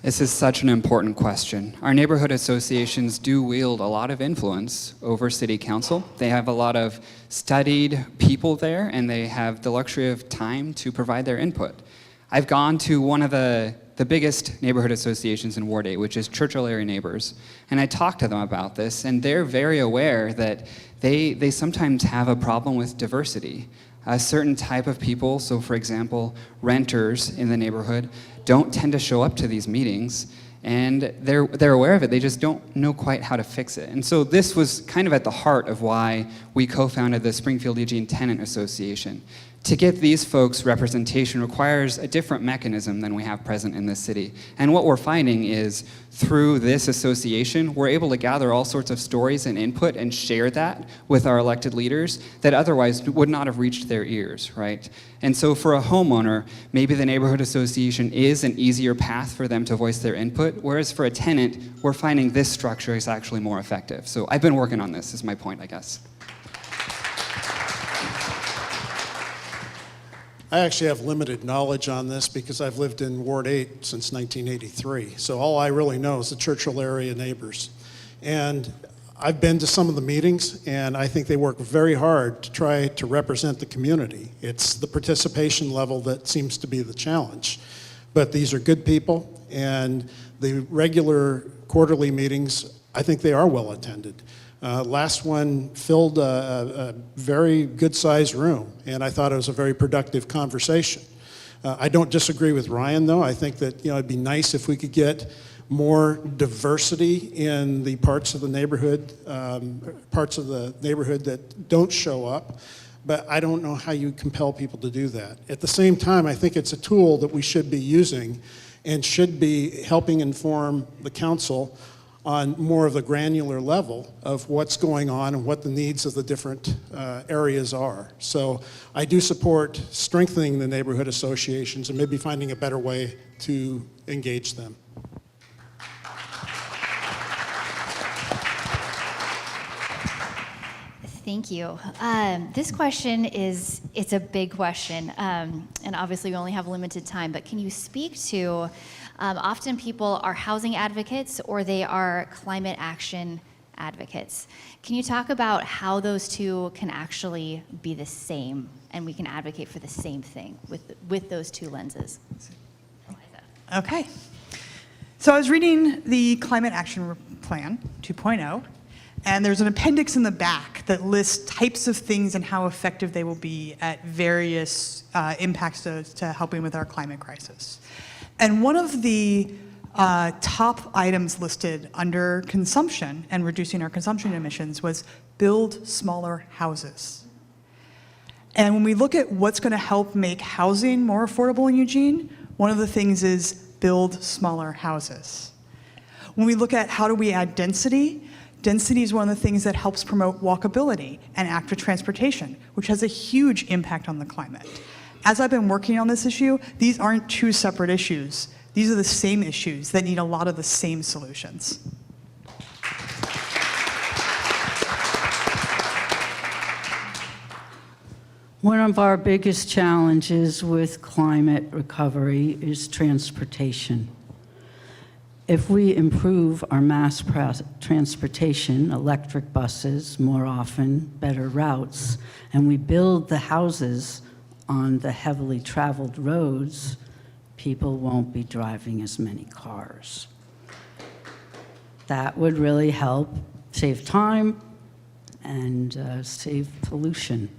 This is such an important question. Our neighborhood associations do wield a lot of influence over city council. They have a lot of studied people there, and they have the luxury of time to provide their input. I've gone to one of the biggest neighborhood associations in Ward 8, which is Churchill Area Neighbors, and I talked to them about this, and they're very aware that they sometimes have a problem with diversity. A certain type of people, so for example, renters in the neighborhood, don't tend to show up to these meetings, and they're aware of it. They just don't know quite how to fix it. And so this was kind of at the heart of why we co-founded the Springfield Eugene Tenant Association. To get these folks representation requires a different mechanism than we have present in this city. And what we're finding is through this association, we're able to gather all sorts of stories and input and share that with our elected leaders that otherwise would not have reached their ears, right? And so for a homeowner, maybe the neighborhood association is an easier path for them to voice their input, whereas for a tenant, we're finding this structure is actually more effective. So I've been working on this, is my point, I guess. I actually have limited knowledge on this because I've lived in Ward 8 since 1983. So all I really know is the Churchill area neighbors. And I've been to some of the meetings, and I think they work very hard to try to represent the community. It's the participation level that seems to be the challenge. But these are good people, and the regular quarterly meetings, I think they are well attended. Last one filled a very good-sized room, and I thought it was a very productive conversation. I don't disagree with Ryan, though. I think that it'd be nice if we could get more diversity in the parts of the neighborhood that don't show up. But I don't know how you compel people to do that. At the same time, I think it's a tool that we should be using and should be helping inform the council on more of the granular level of what's going on and what the needs of the different areas are. So I do support strengthening the neighborhood associations and maybe finding a better way to engage them. Thank you. This question it's a big question, and obviously we only have limited time, but can you speak to, often people are housing advocates or they are climate action advocates. Can you talk about how those two can actually be the same and we can advocate for the same thing with those two lenses? Eliza. Okay. So I was reading the Climate Action Plan 2.0, and there's an appendix in the back that lists types of things and how effective they will be at various impacts to helping with our climate crisis. And one of the top items listed under consumption and reducing our consumption emissions was build smaller houses. And when we look at what's going to help make housing more affordable in Eugene, one of the things is build smaller houses. When we look at how do we add density, density is one of the things that helps promote walkability and active transportation, which has a huge impact on the climate. As I've been working on this issue, these aren't two separate issues. These are the same issues that need a lot of the same solutions. One of our biggest challenges with climate recovery is transportation. If we improve our mass transportation, electric buses more often, better routes, and we build the houses on the heavily traveled roads, people won't be driving as many cars. That would really help save time and save pollution.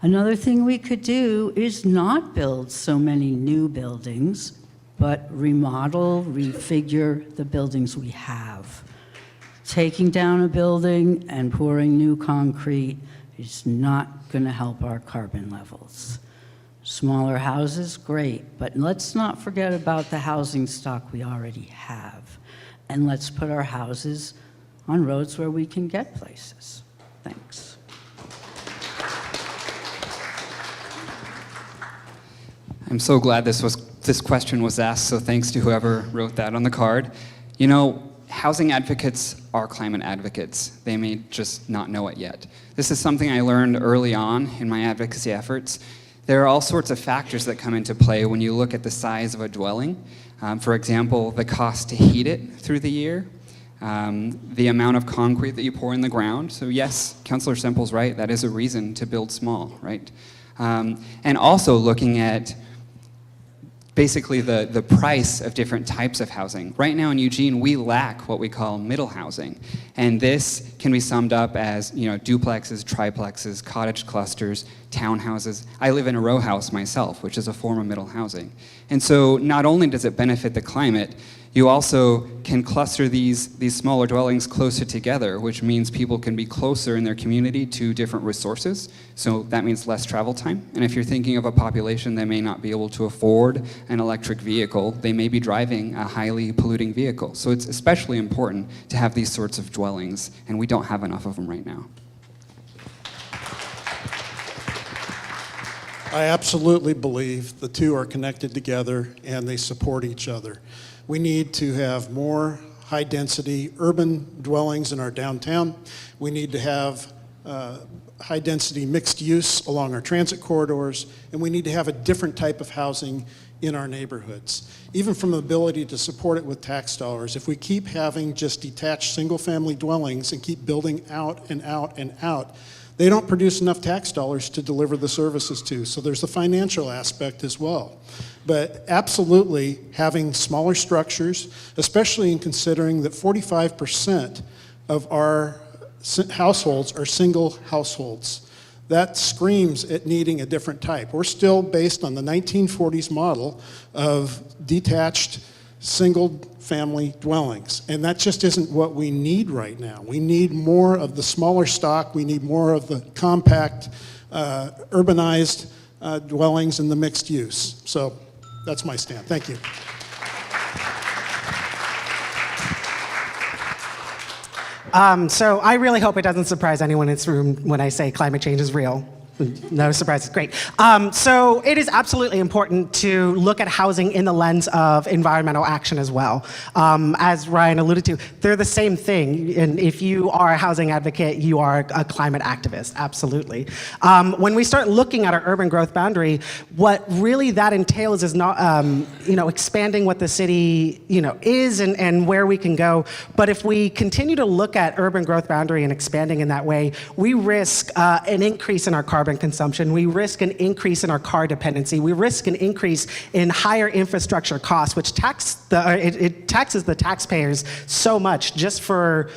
Another thing we could do is not build so many new buildings, but remodel, refigure the buildings we have. Taking down a building and pouring new concrete is not going to help our carbon levels. Smaller houses, great, but let's not forget about the housing stock we already have. And let's put our houses on roads where we can get places. Thanks. I'm so glad this question was asked, so thanks to whoever wrote that on the card. You know, housing advocates are climate advocates. They may just not know it yet. This is something I learned early on in my advocacy efforts. There are all sorts of factors that come into play when you look at the size of a dwelling. For example, the cost to heat it through the year, the amount of concrete that you pour in the ground. So yes, Councilor Semple's right, that is a reason to build small, right? And also looking at basically the price of different types of housing. Right now in Eugene, we lack what we call middle housing. And this can be summed up as duplexes, triplexes, cottage clusters, townhouses. I live in a row house myself, which is a form of middle housing. And so not only does it benefit the climate, you also can cluster these smaller dwellings closer together, which means people can be closer in their community to different resources. So that means less travel time. And if you're thinking of a population that may not be able to afford an electric vehicle, they may be driving a highly polluting vehicle. So it's especially important to have these sorts of dwellings, and we don't have enough of them right now. I absolutely believe the two are connected together and they support each other. We need to have more high-density urban dwellings in our downtown. We need to have high-density mixed use along our transit corridors, and we need to have a different type of housing in our neighborhoods. Even from the ability to support it with tax dollars, if we keep having just detached single-family dwellings and keep building out and out and out, they don't produce enough tax dollars to deliver the services to. So there's the financial aspect as well. But absolutely having smaller structures, especially in considering that 45% of our households are single households. That screams at needing a different type. We're still based on the 1940s model of detached single-family dwellings, and that just isn't what we need right now. We need more of the smaller stock, we need more of the compact, urbanized dwellings and the mixed use. So that's my stand. Thank you. So I really hope it doesn't surprise anyone in this room when I say climate change is real. No surprises, great. So it is absolutely important to look at housing in the lens of environmental action as well. As Ryan alluded to, they're the same thing. And if you are a housing advocate, you are a climate activist, absolutely. When we start looking at our urban growth boundary, what really that entails is not, expanding what the city, is and where we can go. But if we continue to look at urban growth boundary and expanding in that way, we risk an increase in our carbon consumption. We risk an increase in our car dependency. We risk an increase in higher infrastructure costs, which it taxes the taxpayers so much just for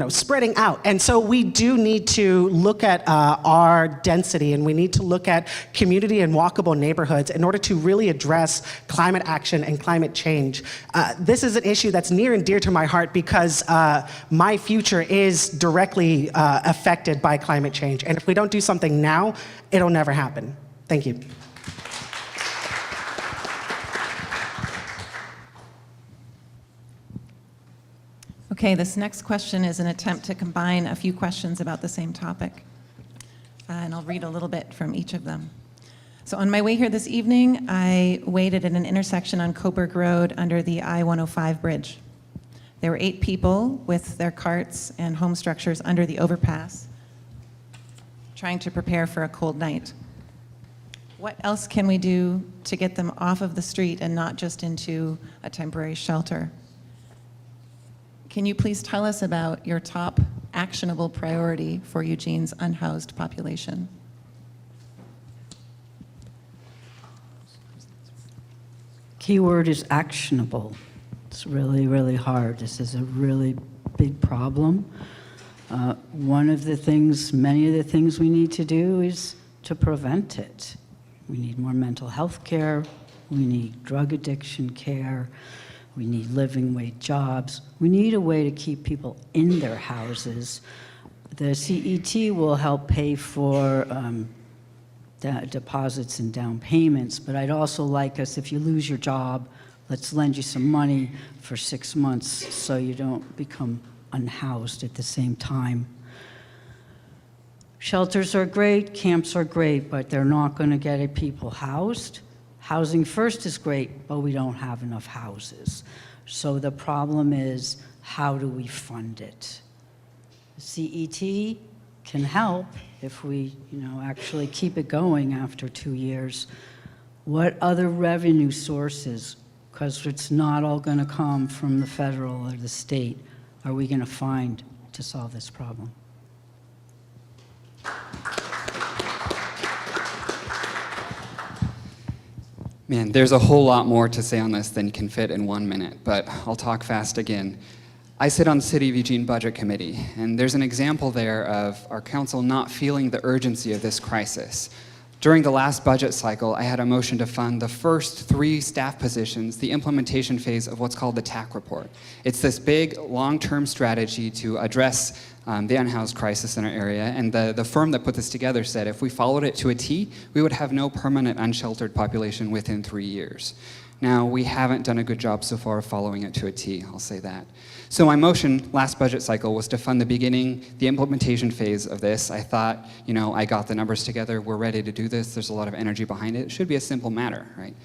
spreading out. And so we do need to look at our density, and we need to look at community and walkable neighborhoods in order to really address climate action and climate change. This is an issue that's near and dear to my heart because my future is directly affected by climate change. And if we don't do something now, it'll never happen. Thank you. Okay, this next question is an attempt to combine a few questions about the same topic. And I'll read a little bit from each of them. So on my way here this evening, I waited at an intersection on Coburg Road under the I-105 bridge. There were 8 people with their carts and home structures under the overpass, trying to prepare for a cold night. What else can we do to get them off of the street and not just into a temporary shelter? Can you please tell us about your top actionable priority for Eugene's unhoused population? Keyword is actionable. It's really, really hard. This is a really big problem. Many of the things we need to do is to prevent it. We need more mental health care. We need drug addiction care. We need living wage jobs. We need a way to keep people in their houses. The CET will help pay for deposits and down payments, but I'd also like us, if you lose your job, let's lend you some money for 6 months so you don't become unhoused at the same time. Shelters are great, camps are great, but they're not going to get people housed. Housing First is great, but we don't have enough houses. So the problem is, how do we fund it? CET can help if we, actually keep it going after 2 years. What other revenue sources, because it's not all going to come from the federal or the state, are we going to find to solve this problem? Man, there's a whole lot more to say on this than can fit in 1 minute, but I'll talk fast again. I sit on the City of Eugene Budget Committee, and there's an example there of our council not feeling the urgency of this crisis. During the last budget cycle, I had a motion to fund the first 3 staff positions, the implementation phase of what's called the TAC report. It's this big, long-term strategy to address the unhoused crisis in our area, and the firm that put this together said if we followed it to a T, we would have no permanent unsheltered population within 3 years. Now, we haven't done a good job so far of following it to a T, I'll say that. So my motion last budget cycle was to fund the beginning, the implementation phase of this. I thought, I got the numbers together, we're ready to do this, there's a lot of energy behind it. It should be a simple matter, right?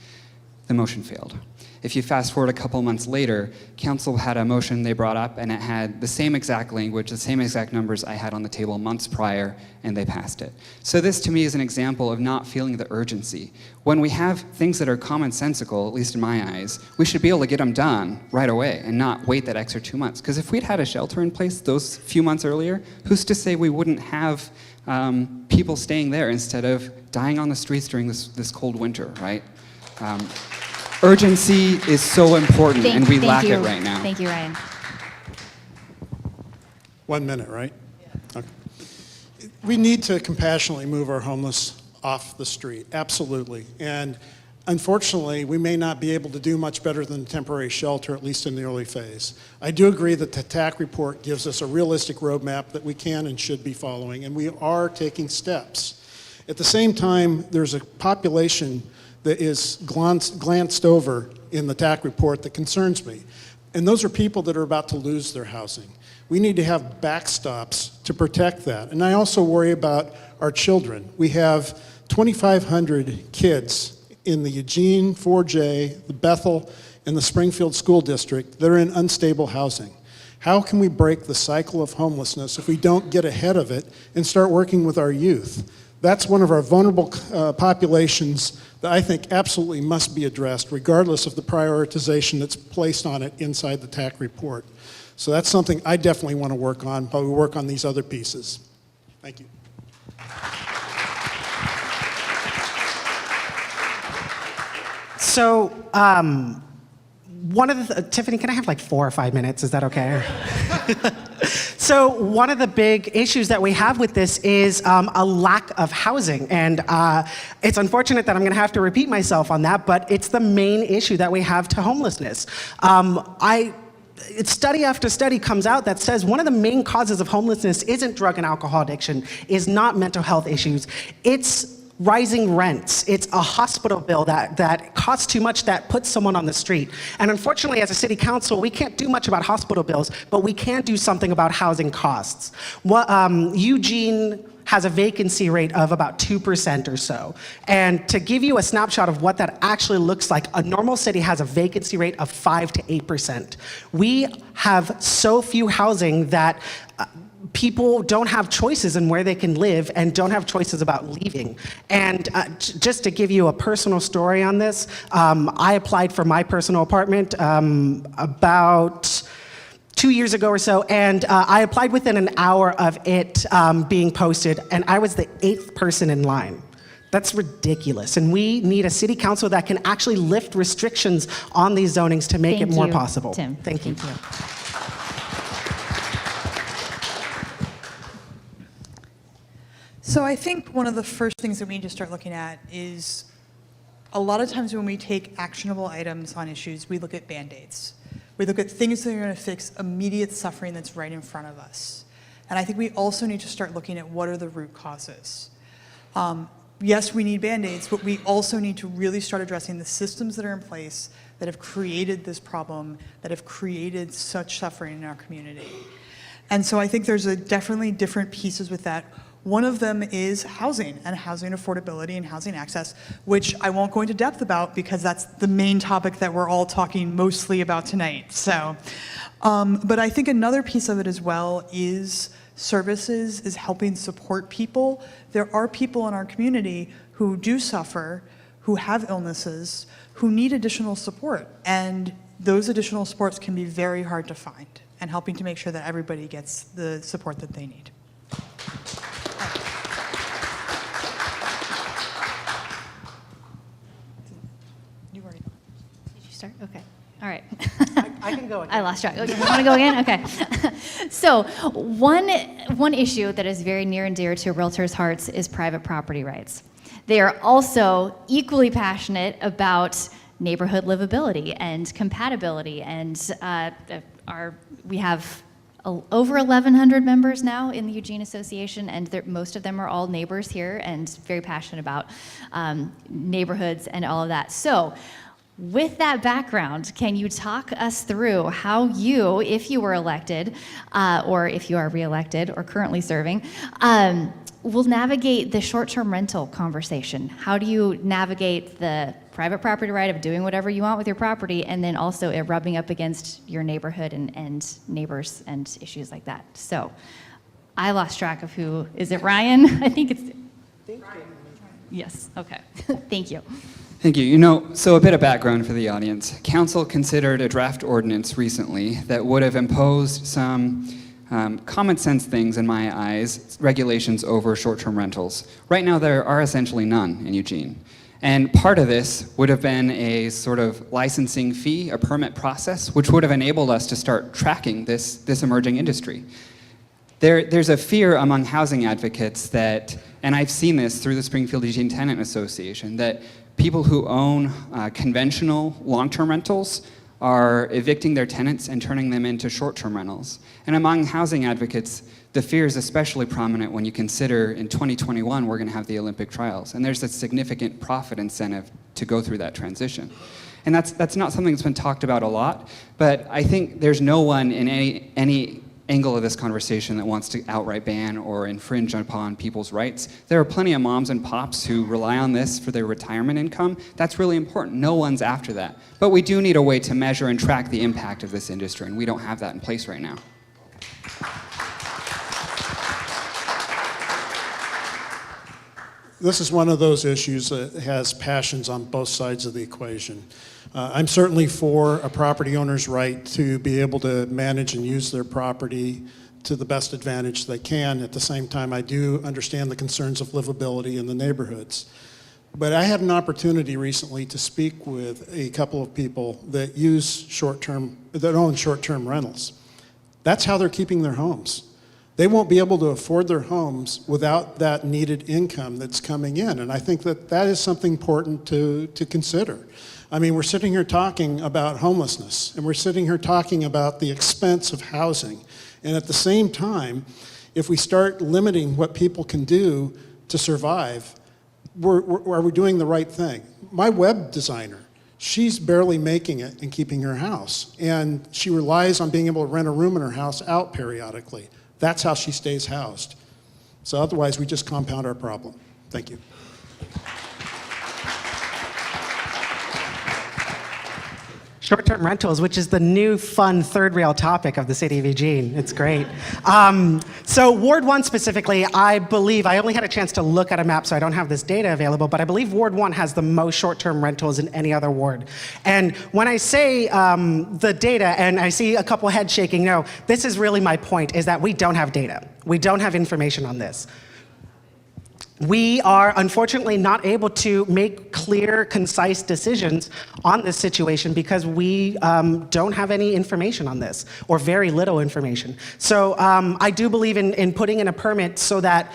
The motion failed. If you fast forward a couple months later, council had a motion they brought up, and it had the same exact language, the same exact numbers I had on the table months prior, and they passed it. So this, to me, is an example of not feeling the urgency. When we have things that are commonsensical, at least in my eyes, we should be able to get them done right away and not wait that extra 2 months. Because if we'd had a shelter in place those few months earlier, who's to say we wouldn't have people staying there instead of dying on the streets during this cold winter, right? Urgency is so important, and we lack it right now. Thank you, Ryan. 1 minute, right? Yeah. Okay. We need to compassionately move our homeless off the street, absolutely. And unfortunately, we may not be able to do much better than temporary shelter, at least in the early phase. I do agree that the TAC report gives us a realistic roadmap that we can and should be following, and we are taking steps. At the same time, there's a population that is glanced over in the TAC report that concerns me. And those are people that are about to lose their housing. We need to have backstops to protect that. And I also worry about our children. We have 2,500 kids in the Eugene, 4J, the Bethel, and the Springfield School District that are in unstable housing. How can we break the cycle of homelessness if we don't get ahead of it and start working with our youth? That's one of our vulnerable populations that I think absolutely must be addressed, regardless of the prioritization that's placed on it inside the TAC report. So that's something I definitely want to work on, but we work on these other pieces. Thank you. So, one of the, Tiffany, can I have like 4 or 5 minutes? Is that okay? So one of the big issues that we have with this is a lack of housing. And it's unfortunate that I'm going to have to repeat myself on that, but it's the main issue that we have to homelessness. Study after study comes out that says one of the main causes of homelessness isn't drug and alcohol addiction, is not mental health issues. It's rising rents. It's a hospital bill that costs too much that puts someone on the street. And unfortunately, as a city council, we can't do much about hospital bills, but we can do something about housing costs. Eugene has a vacancy rate of about 2% or so. And to give you a snapshot of what that actually looks like, a normal city has a vacancy rate of 5 to 8%. We have so few housing that people don't have choices in where they can live and don't have choices about leaving. And just to give you a personal story on this, I applied for my personal apartment about 2 years ago or so, and I applied within an hour of it being posted, and I was the 8th person in line. That's ridiculous, and we need a city council that can actually lift restrictions on these zonings to make it more possible. Tim. Thank you. So I think one of the first things that we need to start looking at is a lot of times when we take actionable items on issues, we look at Band-Aids. We look at things that are going to fix immediate suffering that's right in front of us. And I think we also need to start looking at what are the root causes. Yes, we need Band-Aids, but we also need to really start addressing the systems that are in place that have created this problem, that have created such suffering in our community. And so I think there's definitely different pieces with that. One of them is housing and housing affordability and housing access, which I won't go into depth about because that's the main topic that we're all talking mostly about tonight. So, but I think another piece of it as well is services, is helping support people. There are people in our community who do suffer, who have illnesses, who need additional support. And those additional supports can be very hard to find, and helping to make sure that everybody gets the support that they need. Did you start? Okay. All right. I can can go again. I lost track. Okay, you want to go again? Okay. So one issue that is very near and dear to realtors' hearts is private property rights. They are also equally passionate about neighborhood livability and compatibility, and we have over 1,100 members now in the Eugene Association, and most of them are all neighbors here and very passionate about neighborhoods and all of that. So with that background, can you talk us through how you, if you were elected, or if you are reelected or currently serving, will navigate the short-term rental conversation? How do you navigate the private property right of doing whatever you want with your property, and then also it rubbing up against your neighborhood and neighbors and issues like that? So I lost track of who. Is it Ryan? I think it's. Yes, okay. Thank you. Thank you. You know, so a bit of background for the audience. Council considered a draft ordinance recently that would have imposed some common sense things, in my eyes, regulations over short-term rentals. Right now, there are essentially none in Eugene. And part of this would have been a sort of licensing fee, a permit process, which would have enabled us to start tracking this emerging industry. There's a fear among housing advocates that, and I've seen this through the Springfield Eugene Tenant Association, that people who own conventional long-term rentals are evicting their tenants and turning them into short-term rentals. And among housing advocates, the fear is especially prominent when you consider in 2021 we're going to have the Olympic trials, and there's a significant profit incentive to go through that transition. And that's not something that's been talked about a lot, but I think there's no one in any angle of this conversation that wants to outright ban or infringe upon people's rights. There are plenty of moms and pops who rely on this for their retirement income. That's really important. No one's after that. But we do need a way to measure and track the impact of this industry, and we don't have that in place right now. This is one of those issues that has passions on both sides of the equation. I'm certainly for a property owner's right to be able to manage and use their property to the best advantage they can. At the same time, I do understand the concerns of livability in the neighborhoods. But I had an opportunity recently to speak with a couple of people that own short-term rentals. That's how they're keeping their homes. They won't be able to afford their homes without that needed income that's coming in. And I think that is something important to consider. I mean, we're sitting here talking about homelessness, and we're sitting here talking about the expense of housing. And at the same time, if we start limiting what people can do to survive, are we doing the right thing? My web designer, she's barely making it and keeping her house. And she relies on being able to rent a room in her house out periodically. That's how she stays housed. So otherwise, we just compound our problem. Thank you. Short-term rentals, which is the new fun third rail topic of the city of Eugene. It's great. So Ward 1 specifically, I believe, I only had a chance to look at a map, so I don't have this data available, but I believe Ward 1 has the most short-term rentals in any other ward. And when I say the data, and I see a couple heads shaking, no, this is really my point, is that we don't have data. We don't have information on this. We are unfortunately not able to make clear, concise decisions on this situation because we don't have any information on this, or very little information. So I do believe in putting in a permit so that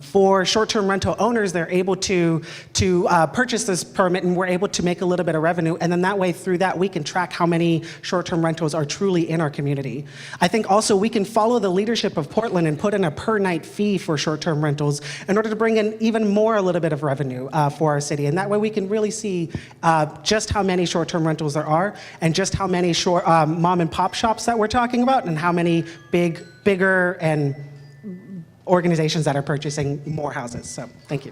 for short-term rental owners, they're able to purchase this permit, and we're able to make a little bit of revenue, and then that way, through that, we can track how many short-term rentals are truly in our community. I think also we can follow the leadership of Portland and put in a per-night fee for short-term rentals in order to bring in even more a little bit of revenue for our city. And that way we can really see just how many short-term rentals there are, and just how many mom and pop shops that we're talking about, and how many bigger and organizations that are purchasing more houses. So thank you.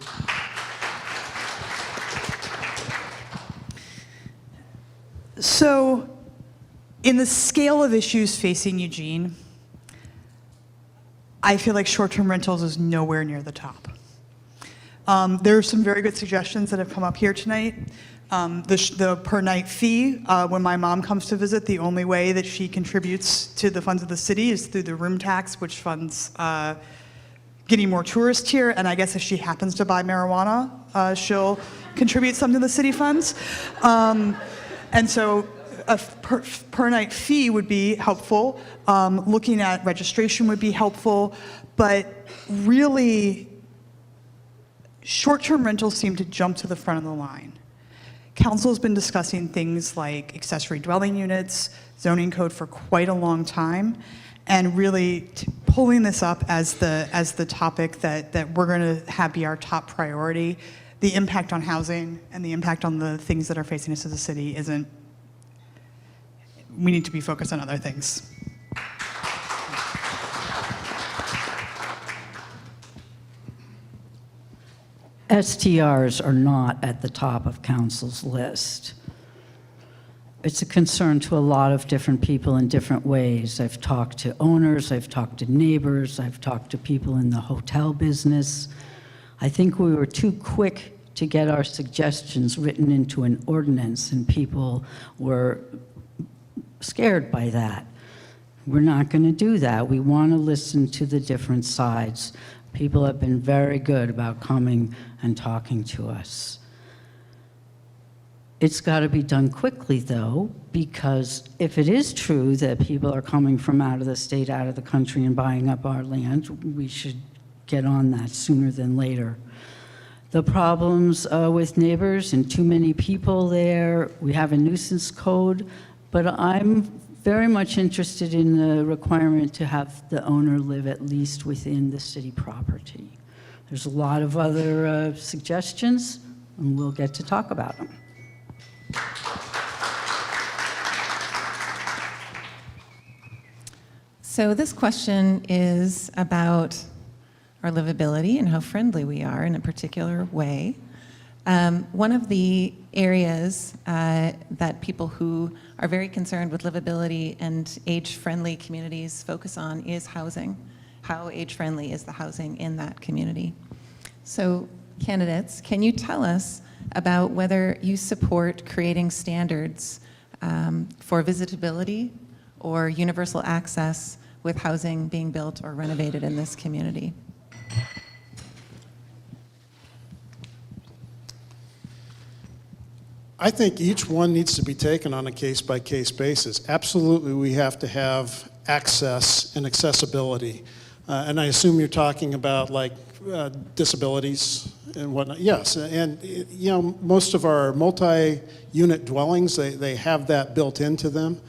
So in the scale of issues facing Eugene, I feel like short-term rentals is nowhere near the top. There are some very good suggestions that have come up here tonight. The per-night fee, when my mom comes to visit, the only way that she contributes to the funds of the city is through the room tax, which funds getting more tourists here. And I guess if she happens to buy marijuana, she'll contribute some to the city funds. And so a per night fee would be helpful. Looking at registration would be helpful. But really, short-term rentals seem to jump to the front of the line. Council's been discussing things like accessory dwelling units, zoning code for quite a long time, and really pulling this up as the topic that we're going to have be our top priority. The impact on housing and the impact on the things that are facing us as a city isn't, we need to be focused on other things. STRs are not at the top of council's list. It's a concern to a lot of different people in different ways. I've talked to owners, I've talked to neighbors, I've talked to people in the hotel business. I think we were too quick to get our suggestions written into an ordinance, and people were scared by that. We're not going to do that. We want to listen to the different sides. People have been very good about coming and talking to us. It's got to be done quickly, though, because if it is true that people are coming from out of the state, out of the country, and buying up our land, we should get on that sooner than later. The problems with neighbors and too many people there, we have a nuisance code, but I'm very much interested in the requirement to have the owner live at least within the city property. There's a lot of other suggestions, and we'll get to talk about them. So this question is about our livability and how friendly we are in a particular way. One of the areas that people who are very concerned with livability and age-friendly communities focus on is housing. How age-friendly is the housing in that community? So, candidates, can you tell us about whether you support creating standards for visitability or universal access with housing being built or renovated in this community? I think each one needs to be taken on a case-by-case basis. Absolutely, we have to have access and accessibility. And I assume you're talking about like disabilities and whatnot. Yes, and you know, most of our multi-unit dwellings, they have that built into them.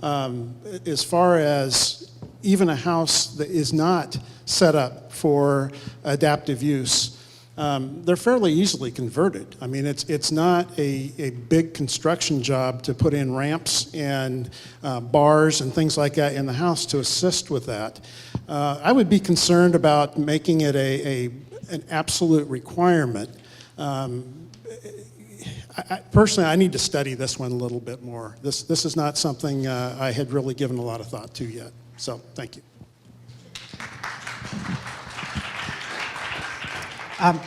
As far as even a house that is not set up for adaptive use, they're fairly easily converted. I mean, it's not a big construction job to put in ramps and bars and things like that in the house to assist with that. I would be concerned about making it an absolute requirement. Personally, I need to study this one a little bit more. This is not something I had really given a lot of thought to yet. So, thank you.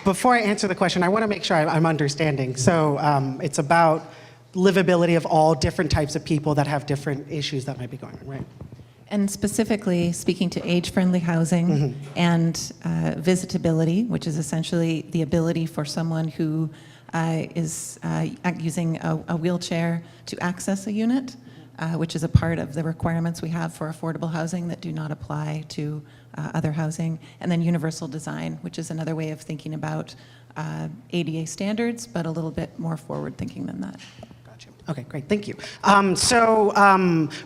Before I answer the question, I want to make sure I'm understanding. So it's about livability of all different types of people that have different issues that might be going on, right? And specifically speaking to age-friendly housing and visitability, which is essentially the ability for someone who is using a wheelchair to access a unit, which is a part of the requirements we have for affordable housing that do not apply to other housing, and then universal design, which is another way of thinking about ADA standards, but a little bit more forward-thinking than that. Gotcha. Okay, great, thank you.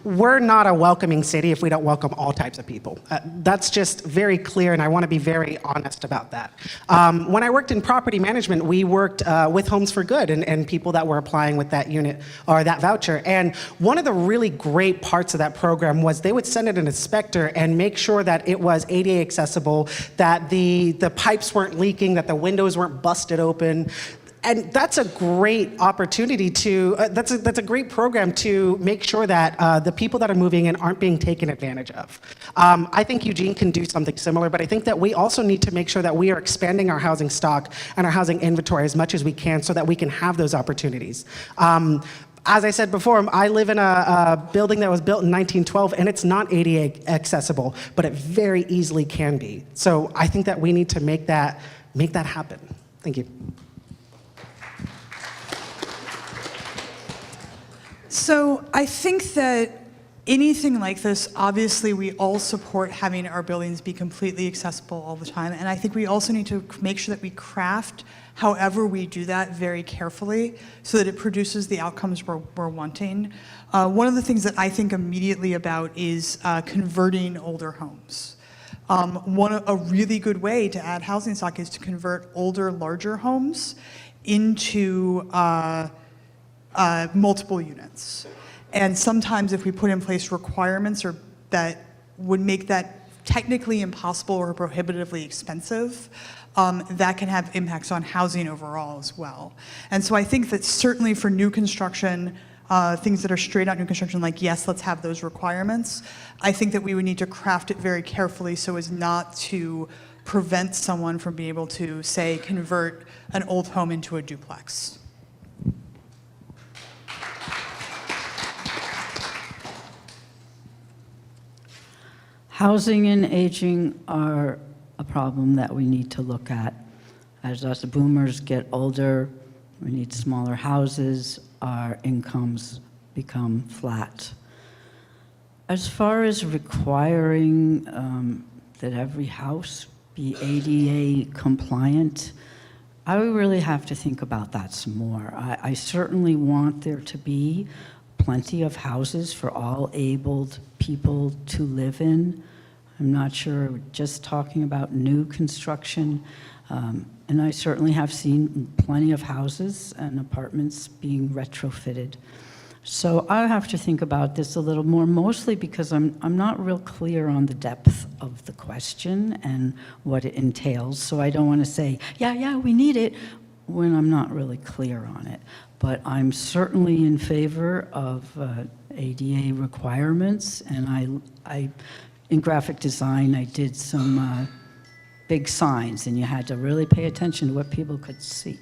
We're not a welcoming city if we don't welcome all types of people. That's just very clear, and I want to be very honest about that. When I worked in property management, we worked with Homes for Good and people that were applying with that unit or that voucher. And one of the really great parts of that program was they would send in an inspector and make sure that it was ADA accessible, that the pipes weren't leaking, that the windows weren't busted open. And that's a great opportunity to, that's a great program to make sure that the people that are moving in aren't being taken advantage of. I think Eugene can do something similar, but I think that we also need to make sure that we are expanding our housing stock and our housing inventory as much as we can so that we can have those opportunities. As I said before, I live in a building that was built in 1912, and it's not ADA accessible, but it very easily can be. So I think that we need to make that happen. Thank you. So I think that anything like this, obviously we all support having our buildings be completely accessible all the time. And I think we also need to make sure that we craft however we do that very carefully so that it produces the outcomes we're wanting. One of the things that I think immediately about is converting older homes. A really good way to add housing stock is to convert older, larger homes into multiple units. And sometimes if we put in place requirements that would make that technically impossible or prohibitively expensive, that can have impacts on housing overall as well. And so I think that certainly for new construction, things that are straight out new construction, like yes, let's have those requirements. I think that we would need to craft it very carefully so as not to prevent someone from being able to, say, convert an old home into a duplex. Housing and aging are a problem that we need to look at. As us boomers get older, we need smaller houses, our incomes become flat. As far as requiring that every house be ADA compliant, I would really have to think about that some more. I certainly want there to be plenty of houses for all abled people to live in. I'm not sure, just talking about new construction, and I certainly have seen plenty of houses and apartments being retrofitted. So I have to think about this a little more, mostly because I'm not real clear on the depth of the question and what it entails. So I don't want to say, yeah, we need it, when I'm not really clear on it. But I'm certainly in favor of ADA requirements, and I in graphic design, I did some big signs, and you had to really pay attention to what people could see.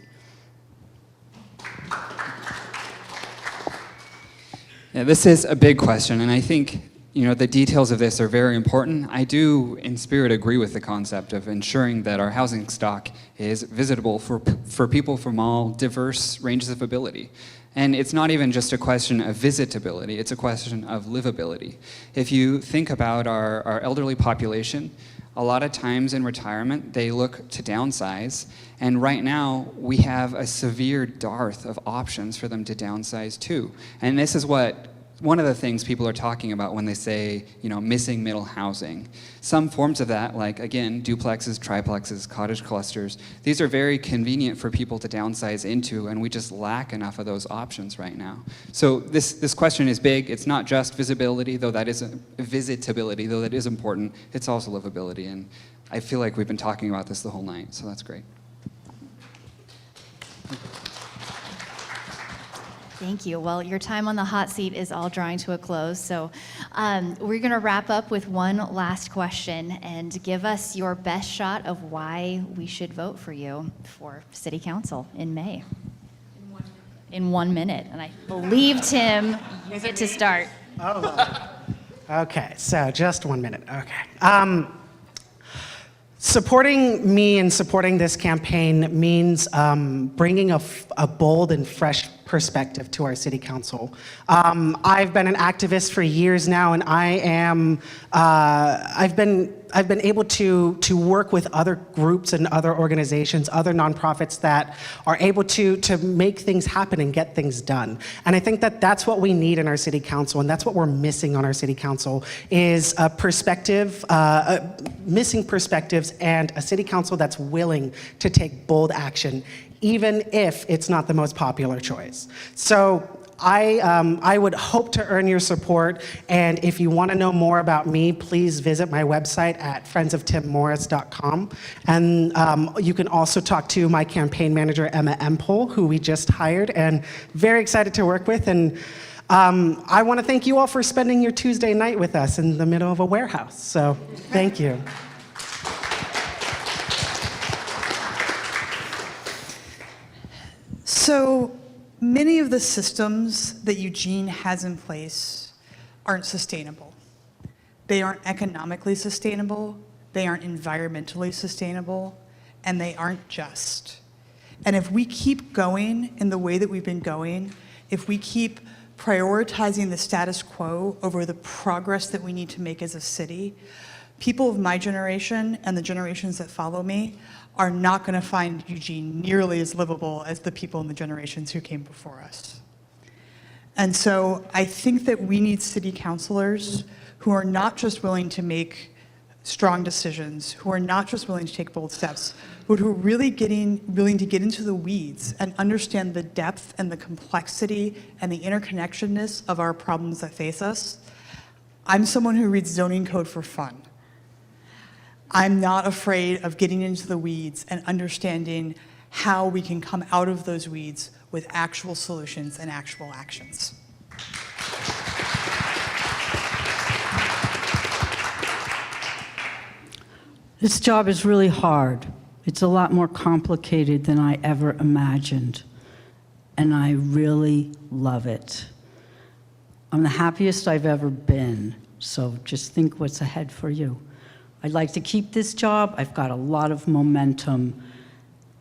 Yeah, this is a big question, and I think the details of this are very important. I do, in spirit, agree with the concept of ensuring that our housing stock is visitable for people from all diverse ranges of ability. And it's not even just a question of visitability, it's a question of livability. If you think about our elderly population, a lot of times in retirement, they look to downsize, and right now, we have a severe dearth of options for them to downsize too. And this is one of the things people are talking about when they say, missing middle housing. Some forms of that, like, again, duplexes, triplexes, cottage clusters, these are very convenient for people to downsize into, and we just lack enough of those options right now. So this question is big. It's not just visitability, though that is important. It's also livability, and I feel like we've been talking about this the whole night, so that's great. Thank you. Well, your time on the hot seat is all drawing to a close, so we're going to wrap up with one last question and give us your best shot of why we should vote for you for City Council in May. In 1 minute. And I believe, Tim, you get to start. Oh, okay, so just 1 minute. Okay. Supporting me and supporting this campaign means bringing a bold and fresh perspective to our city council. I've been an activist for years now, and I've been able to work with other groups and other organizations, other nonprofits that are able to make things happen and get things done. And I think that that's what we need in our city council, and that's what we're missing on our city council is a perspective, missing perspectives, and a city council that's willing to take bold action, even if it's not the most popular choice. So I would hope to earn your support, and if you want to know more about me, please visit my website at friendsoftimmorris.com. And you can also talk to my campaign manager, Emma Empole, who we just hired, and very excited to work with. And I want to thank you all for spending your Tuesday night with us in the middle of a warehouse. So thank you. So many of the systems that Eugene has in place aren't sustainable. They aren't economically sustainable, they aren't environmentally sustainable, and they aren't just. And if we keep going in the way that we've been going, if we keep prioritizing the status quo over the progress that we need to make as a city, people of my generation and the generations that follow me are not going to find Eugene nearly as livable as the people in the generations who came before us. And so I think that we need city councilors who are not just willing to make strong decisions, who are not just willing to take bold steps, but who are really willing to get into the weeds and understand the depth and the complexity and the interconnectedness of our problems that face us. I'm someone who reads zoning code for fun. I'm not afraid of getting into the weeds and understanding how we can come out of those weeds with actual solutions and actual actions. This job is really hard. It's a lot more complicated than I ever imagined, and I really love it. I'm the happiest I've ever been, so just think what's ahead for you. I'd like to keep this job. I've got a lot of momentum,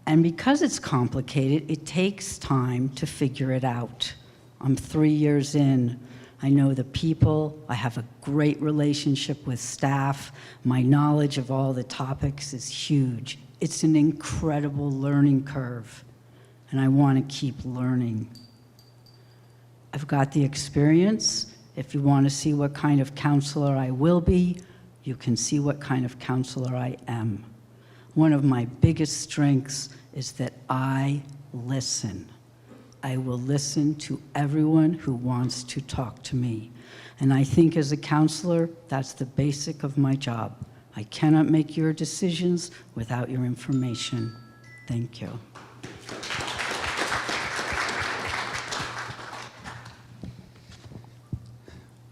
and because it's complicated, it takes time to figure it out. I'm 3 years in. I know the people. I have a great relationship with staff. My knowledge of all the topics is huge. It's an incredible learning curve, and I want to keep learning. I've got the experience. If you want to see what kind of counselor I will be, you can see what kind of counselor I am. One of my biggest strengths is that I listen. I will listen to everyone who wants to talk to me. And I think as a counselor, that's the basic of my job. I cannot make your decisions without your information. Thank you.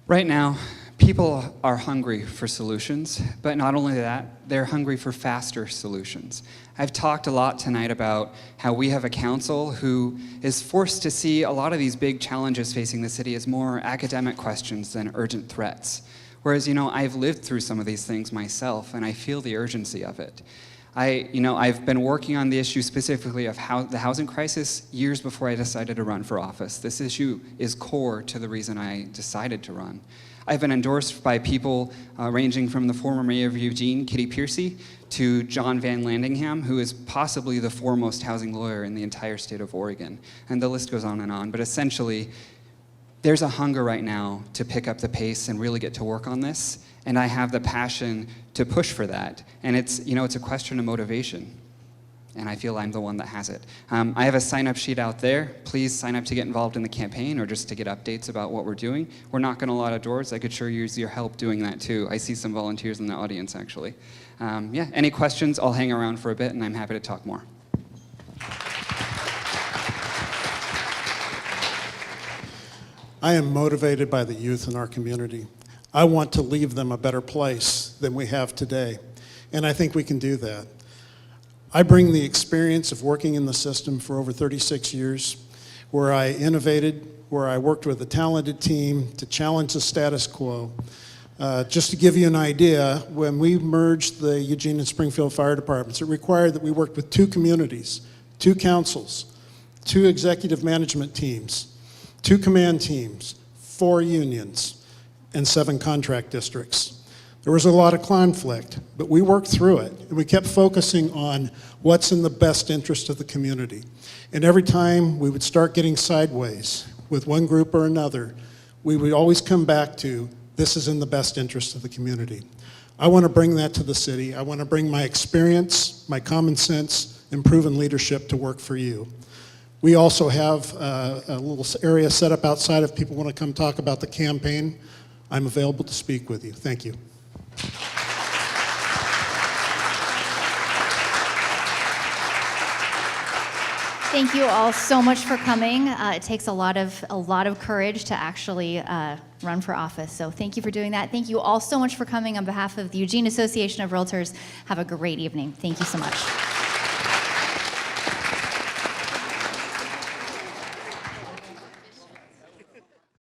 Right now, people are hungry for solutions, but not only that, they're hungry for faster solutions. I've talked a lot tonight about how we have a council who is forced to see a lot of these big challenges facing the city as more academic questions than urgent threats. Whereas, I've lived through some of these things myself, and I feel the urgency of it. I've been working on the issue specifically of the housing crisis years before I decided to run for office. This issue is core to the reason I decided to run. I've been endorsed by people ranging from the former mayor of Eugene, Kitty Piercy, to John Van Landingham, who is possibly the foremost housing lawyer in the entire state of Oregon. And the list goes on, but essentially, there's a hunger right now to pick up the pace and really get to work on this, and I have the passion to push for that. And it's a question of motivation, and I feel I'm the one that has it. I have a sign-up sheet out there. Please sign up to get involved in the campaign or just to get updates about what we're doing. We're knocking a lot of doors. I could sure use your help doing that too. I see some volunteers in the audience, actually. Any questions? I'll hang around for a bit, and I'm happy to talk more. I am motivated by the youth in our community. I want to leave them a better place than we have today, and I think we can do that. I bring the experience of working in the system for over 36 years, where I innovated, where I worked with a talented team to challenge the status quo. Just to give you an idea, when we merged the Eugene and Springfield fire departments, it required that we worked with 2 communities, 2 councils, 2 executive management teams, 2 command teams, 4 unions, and 7 contract districts. There was a lot of conflict, but we worked through it, and we kept focusing on what's in the best interest of the community. And every time we would start getting sideways with one group or another, we would always come back to, this is in the best interest of the community. I want to bring that to the city. I want to bring my experience, my common sense, and proven leadership to work for you. We also have a little area set up outside if people want to come talk about the campaign. I'm available to speak with you. Thank you. Thank you all so much for coming. It takes a lot of courage to actually run for office. So thank you for doing that. Thank you all so much for coming on behalf of the Eugene Association of Realtors. Have a great evening. Thank you so much.